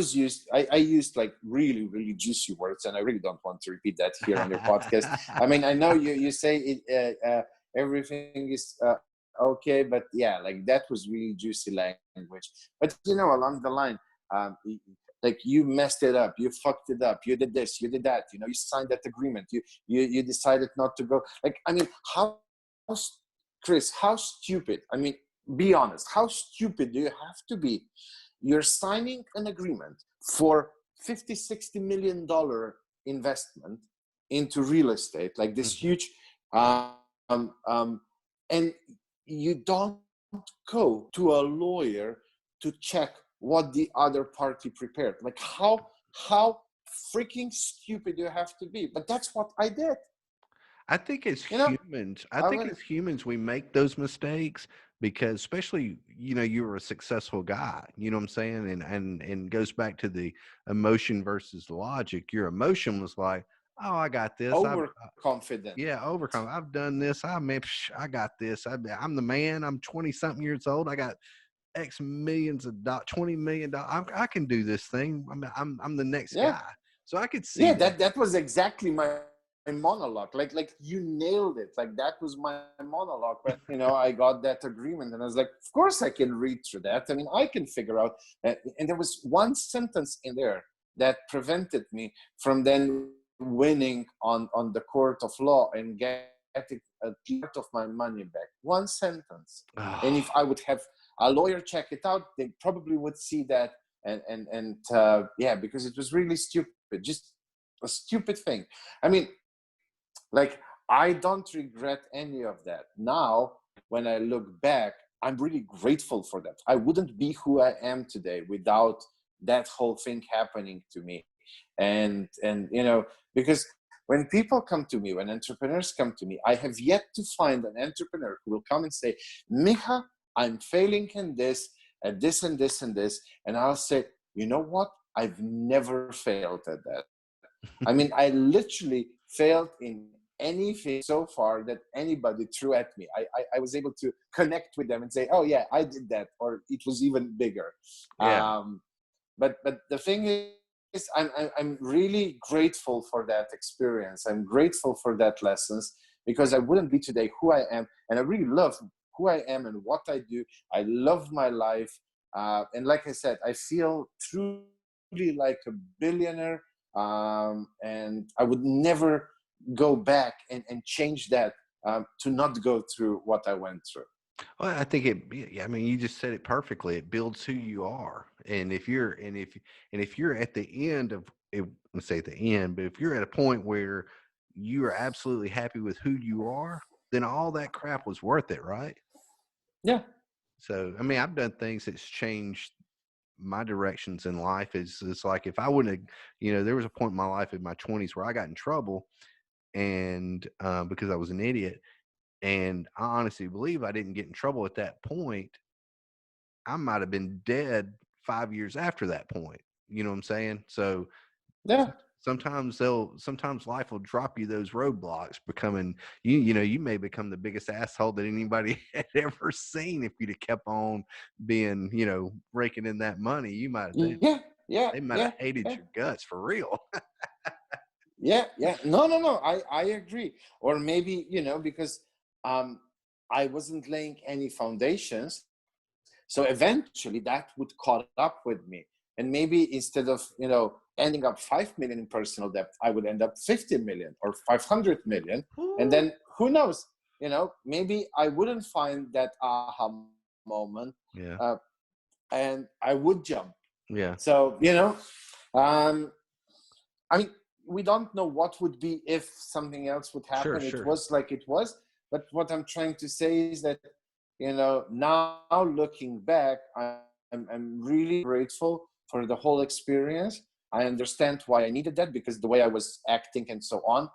used like really, really juicy words, and I really don't want to repeat that here on your podcast. I mean, I know you say it, everything is okay, but yeah, like, that was really juicy language. But, along the line, um, like, you messed it up, you fucked it up, you did this, you did that, you signed that agreement, you decided not to go. Like, I mean, how Chris, how stupid, I mean, be honest, how stupid do you have to be? You're signing an agreement for 50-60 million dollar investment into real estate, like this Mhm. huge, um, um, and you don't go to a lawyer to check what the other party prepared. Like, how freaking stupid you have to be? But that's what I did. I think as You know, humans, I I think went as humans, we make those mistakes because, especially, you were a successful guy. You know what I'm saying? And goes back to the emotion versus logic. Your emotion was like, "Oh, I got this. overconfident. Yeah, overcome. I've done this. I got this. I'm the man. I'm 20 something years old. I got X millions of dollars, $20 million. I can do this thing. I'm the next Yeah, guy." So I could see yeah. that. That was exactly my monologue. Like you nailed it. Like, that was my monologue. When, I got that agreement, and I was like, of course I can read through that. I mean, I can figure out. And there was one sentence in there that prevented me from then winning on the court of law and getting a part of my money back. One sentence. And if I would have a lawyer check it out, they probably would see that. And yeah, because it was really stupid, just a stupid thing. I mean, like, I don't regret any of that. Now, when I look back, I'm really grateful for that. I wouldn't be who I am today without that whole thing happening to me. And because when people come to me, when entrepreneurs come to me, I have yet to find an entrepreneur who will come and say, Miha, I'm failing in this and this and this and this. And I'll say, you know what? I've never failed at that. I mean, I literally failed in anything so far that anybody threw at me. I was able to connect with them and say, oh yeah, I did that, or it was even bigger. Yeah. But the thing is, I'm really grateful for that experience. I'm grateful for that lessons, because I wouldn't be today who I am. And I really love who I am and what I do. I love my life. And like I said, I feel truly like a billionaire. And I would never go back and change that, to not go through what I went through. Well, I think I mean, you just said it perfectly. It builds who you are. And if you're at the end of it, let's say at the end, but if you're at a point where you are absolutely happy with who you are, then all that crap was worth it, right? Yeah. So, I mean, I've done things that's changed my directions in life. It's like if I wouldn't have, there was a point in my life in my 20s where I got in trouble, and because I was an idiot. And I honestly believe I didn't get in trouble at that point, I might have been dead 5 years after that point. You know what I'm saying? So Yeah. sometimes life will drop you those roadblocks, becoming you may become the biggest asshole that anybody had ever seen if you'd have kept on being, raking in that money. Yeah. Yeah. They might have Yeah. hated Yeah. your guts for real. Yeah. No. I agree. Or maybe, because I wasn't laying any foundations. So eventually that would caught up with me. And maybe instead of, ending up 5 million in personal debt, I would end up 50 million or 500 million. And then who knows, maybe I wouldn't find that aha moment, Yeah. and I would jump. Yeah. So, um, I mean, we don't know what would be if something else would happen. It Sure. was like it was. But what I'm trying to say is that, now looking back, I'm really grateful for the whole experience. I understand why I needed that, because the way I was acting and so on,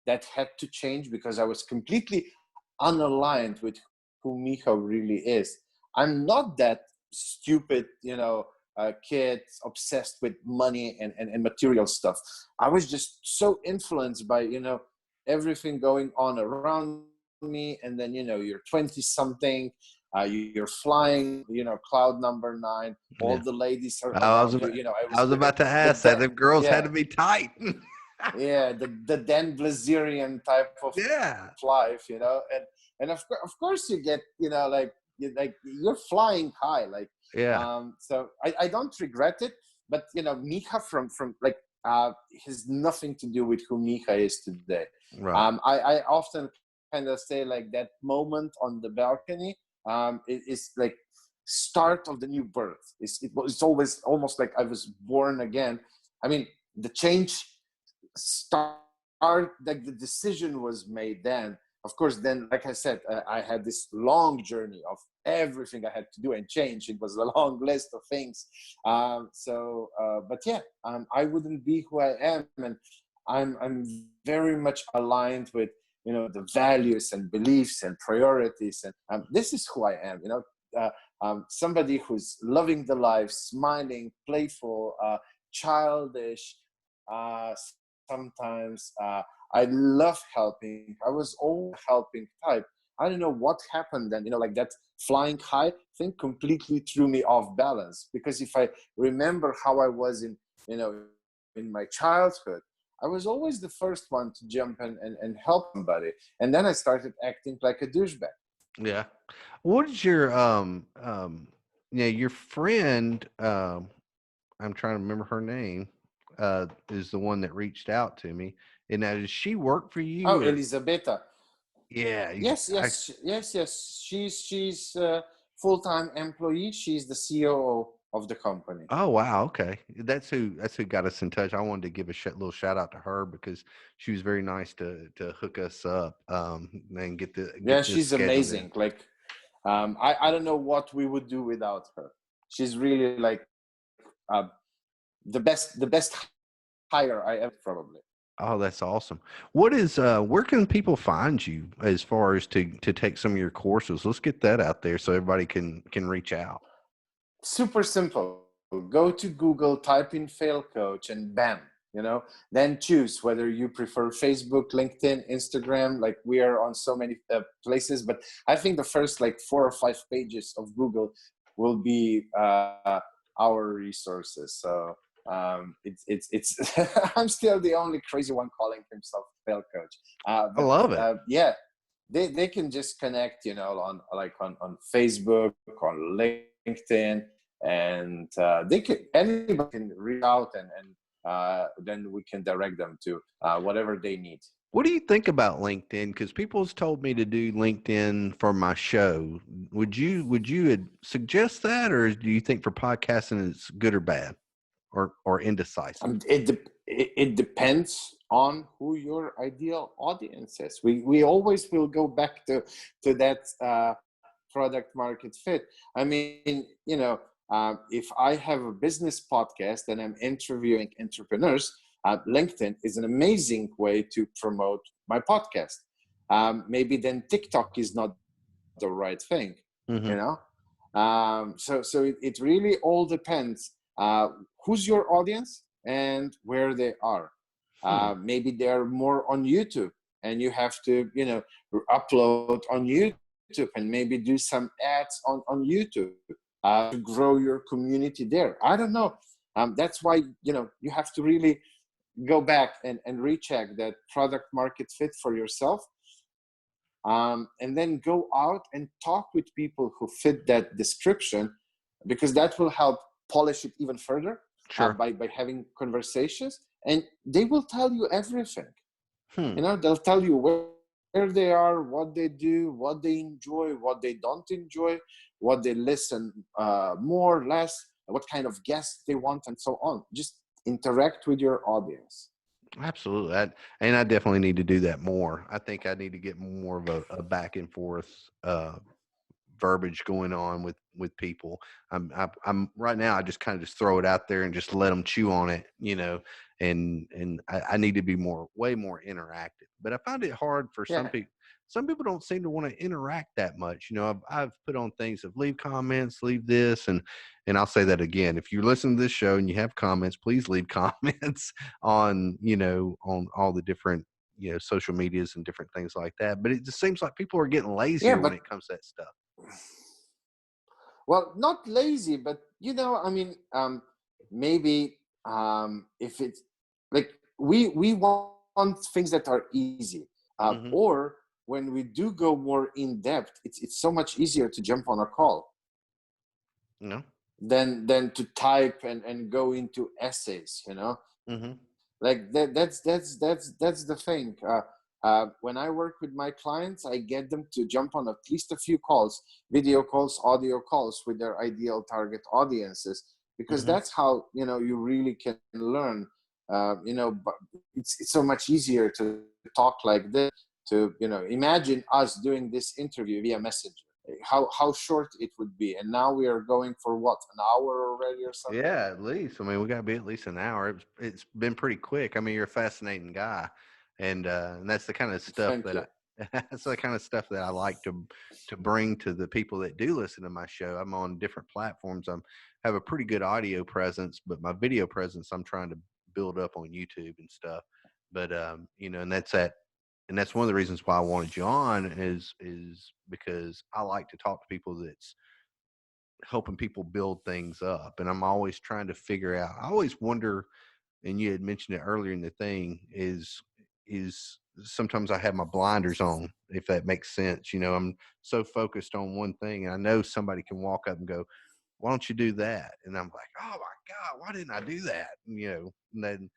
that had to change, because I was completely unaligned with who Miha really is. I'm not that stupid, kid obsessed with money and material stuff. I was just so influenced by, everything going on around me. And then, you're 20 something, you're flying, cloud number 9, all Yeah. the ladies are I was around you. about, I I was was about to the ask that. Them girls had yeah, to be tight. yeah, the Dan Blazerian type of Yeah. life, and of course you get, you're flying high, like, Yeah. so I don't regret it. But Miha from like, has nothing to do with who Miha is today. Right. I often kind of say, like, that moment on the balcony, it is like start of the new birth. It's always almost like I was born again. I mean, the change start, like, the decision was made then. Of course, then, like I said, I had this long journey of everything I had to do and change. It was a long list of things. But yeah, I wouldn't be who I am, and I'm very much aligned with, the values and beliefs and priorities, and this is who I am. Somebody who's loving the life, smiling, playful, childish. Uh, Sometimes I love helping. I was always helping type. I don't know what happened then, like that flying high thing completely threw me off balance. Because if I remember how I was in my childhood, I was always the first one to jump and help somebody. And then I started acting like a douchebag. Yeah. What is your friend, I'm trying to remember her name, is the one that reached out to me. And now, does she work for Oh, you or? Elisabetta. Yeah. Yes. She's a full-time employee. She's the COO of the company. Oh, wow. Okay. That's who got us in touch. I wanted to give a little shout out to her because she was very nice to hook us up, and Yeah, get this she's scheduled in. amazing. Like, I don't know what we would do without her. She's really like, uh, the best hire I ever, probably. Oh, that's awesome. Where can people find you as far as to take some of your courses? Let's get that out there so everybody can reach out. Super simple. Go to Google, type in fail coach, and bam, Then choose whether you prefer Facebook, LinkedIn, Instagram. Like, we are on so many places, but I think the first like 4 or 5 pages of Google will be our resources. So it's I'm still the only crazy one calling himself fail coach. I love it. Yeah, they can just connect, on Facebook, on LinkedIn, and anybody can reach out, and then we can direct them to whatever they need. What do you think about LinkedIn? Because people's told me to do LinkedIn for my show. Would you suggest that, or do you think for podcasting it's good or bad, or indecisive? It depends on who your ideal audience is. We always will go back to that product market fit. I mean, if I have a business podcast and I'm interviewing entrepreneurs, LinkedIn is an amazing way to promote my podcast. Maybe then TikTok is not the right thing, So it really all depends who's your audience and where they are. Maybe they're more on YouTube, and you have to upload on YouTube and maybe do some ads on YouTube to grow your community there. I don't know. That's why you have to really go back and recheck that product market fit for yourself, and then go out and talk with people who fit that description, because that will help polish it even further. Sure. By having conversations, and they will tell you everything. They'll tell you where they are, what they do, what they enjoy, what they don't enjoy, what they listen more, less, what kind of guests they want, and so on. Just interact with your audience. Absolutely. I definitely need to do that more. I think I need to get more of a back and forth verbiage going on with people. I'm right now, I just kind of just throw it out there and just let them chew on it, and I need to be way more interactive. But I find it hard for some people. Some people don't seem to want to interact that much. I've put on things of leave comments, leave this, and I'll say that again. If you listen to this show and you have comments, please leave comments on all the different social medias and different things like that. But it just seems like people are getting lazier when it comes to that stuff. Well, not lazy, but maybe if it's like we want things that are easy, or when we do go more in depth, it's so much easier to jump on a call, than to type and go into essays, like that's the thing. When I work with my clients, I get them to jump on at least a few calls, video calls, audio calls, with their ideal target audiences, because that's how you really can learn. But it's so much easier to talk like this. To imagine us doing this interview via Messenger, how short it would be, and now we are going for what, an hour already or something? Yeah, at least. I mean, we got to be at least an hour. It's been pretty quick. I mean, you're a fascinating guy, and that's the kind of stuff that's the kind of stuff that I like to bring to the people that do listen to my show. I'm on different platforms. Have a pretty good audio presence, but my video presence I'm trying to build up on YouTube and stuff. But and that's one of the reasons why I wanted you on is because I like to talk to people that's helping people build things up. And I'm always trying to figure out, I always wonder, and you had mentioned it earlier in the thing, is sometimes I have my blinders on, if that makes sense. I'm so focused on one thing, and I know somebody can walk up and go, why don't you do that? And I'm like, oh my God, why didn't I do that? And then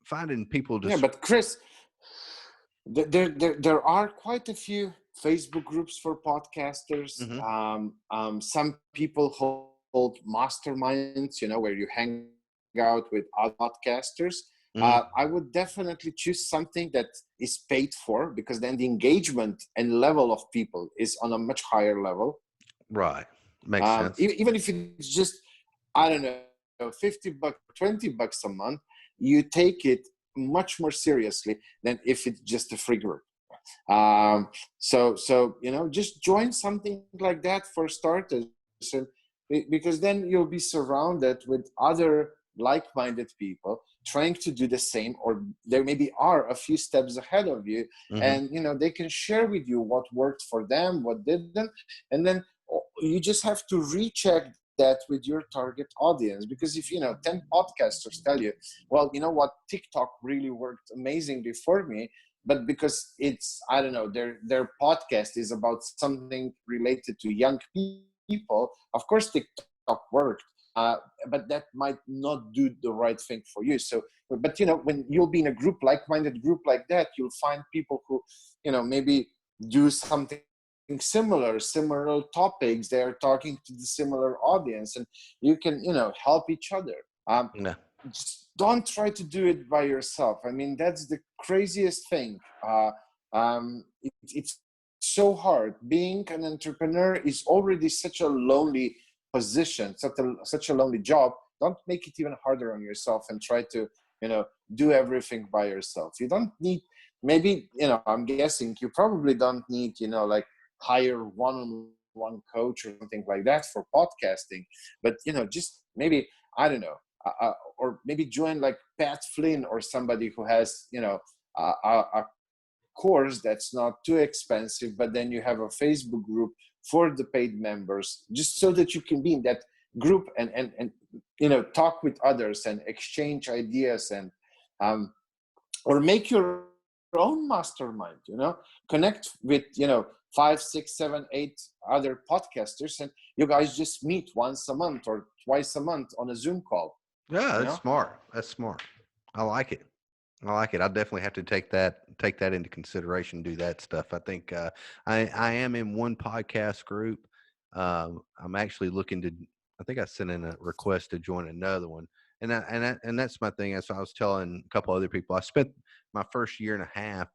finding people to... Yeah, but Chris, there are quite a few Facebook groups for podcasters. Some people hold masterminds, where you hang out with other podcasters. I would definitely choose something that is paid for, because then the engagement and level of people is on a much higher level. Right. Makes sense. Even if it's just, I don't know, $50, $20 a month, you take it much more seriously than if it's just a free group. So just join something like that for starters, because then you'll be surrounded with other like-minded people trying to do the same, or there maybe are a few steps ahead of you, Mm-hmm. and they can share with you what worked for them, what didn't, and then you just have to recheck that with your target audience. Because if 10 podcasters tell you, well, you know what, TikTok really worked amazingly for me, but because it's, I don't know, their podcast is about something related to young people, of course TikTok worked, but that might not do the right thing for you. So, but when you'll be in a group, like-minded group like that, you'll find people who maybe do something similar topics. They're talking to the similar audience, and you can help each other. Yeah. Just don't try to do it by yourself. I mean, that's the craziest thing. It's so hard. Being an entrepreneur is already such a lonely position, such a lonely job. Don't make it even harder on yourself and try to do everything by yourself. You don't need, maybe I'm guessing you probably don't need like hire one-on-one coach or something like that for podcasting, but just maybe, I don't know, or maybe join like Pat Flynn or somebody who has a course that's not too expensive, but then you have a Facebook group for the paid members, just so that you can be in that group and talk with others and exchange ideas, and or make your own mastermind, connect with 5, 6, 7, 8 other podcasters, and you guys just meet once a month or twice a month on a Zoom call. Yeah, that's smart. That's smart. I like it. I definitely have to take that into consideration, do that stuff. I think I am in one podcast group. I'm actually looking to, I think I sent in a request to join another one. And that's my thing. As I was telling a couple other people, I spent my first year and a half,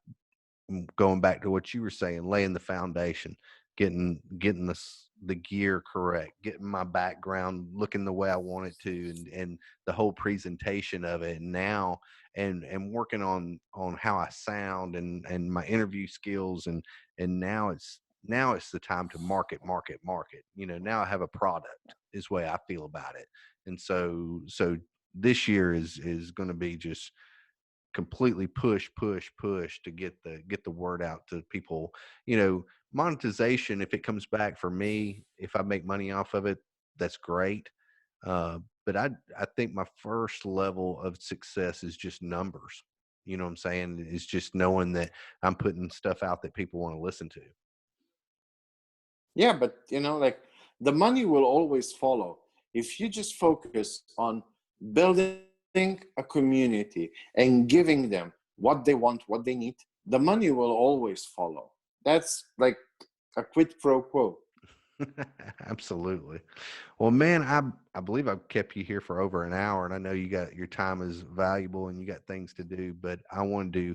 going back to what you were saying, laying the foundation, getting the gear correct, getting my background looking the way I want it to, and the whole presentation of it. And now, and working on how I sound and my interview skills, and now it's the time to market. Now I have a product, is the way I feel about it. And so this year is going to be just completely push to get the word out to people. Monetization, if it comes back for me, if I make money off of it, that's great. But I think my first level of success is just numbers. You know what I'm saying? It's just knowing that I'm putting stuff out that people want to listen to. Yeah, but like, the money will always follow if you just focus on building a community and giving them what they want, what they need. The money will always follow. That's like a quid pro quo. Absolutely. Well, man, I believe I've kept you here for over an hour, and I know your time is valuable and you got things to do, but I wanted to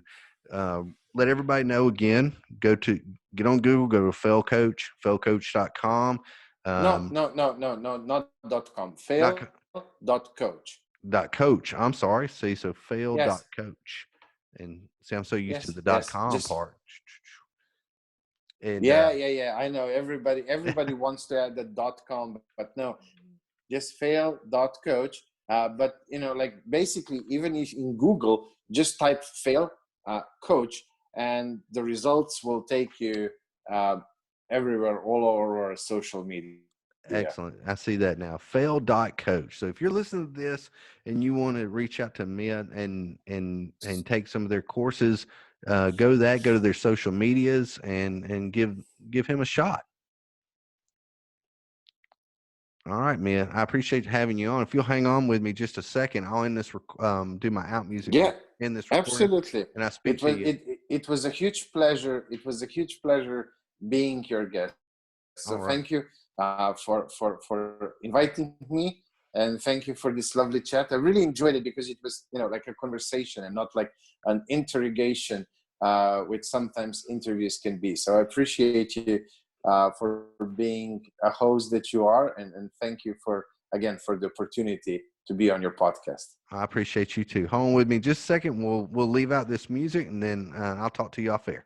let everybody know again, get on Google, go to failcoach.com. No, not .com. Not Fail.coach. .coach. I'm sorry. See, so Yes. fail.coach. And see, I'm so used to Yes. the Yes. .com Just part. And yeah. I know everybody wants to add the .com, but no, just fail.coach. But like, basically, even if in Google, just type fail coach, and the results will take you everywhere, all over social media. excellent. I see that now. Fail.coach. So if you're listening to this and you want to reach out to Miha and take some of their courses, go to their social medias and give him a shot. All right, Miha. I appreciate having you on. If you'll hang on with me just a second, I'll end this do my out music Yeah, in this recording, absolutely. and I speak to you. It was a huge pleasure. It was a huge pleasure being your guest. So All thank right. you for inviting me, and thank you for this lovely chat. I really enjoyed it because it was like a conversation and not like an interrogation, which sometimes interviews can be. So I appreciate you for being a host that you are, and thank you for the opportunity to be on your podcast. I appreciate you too. Hold on with me just a second. We'll leave out this music, and then I'll talk to you off air.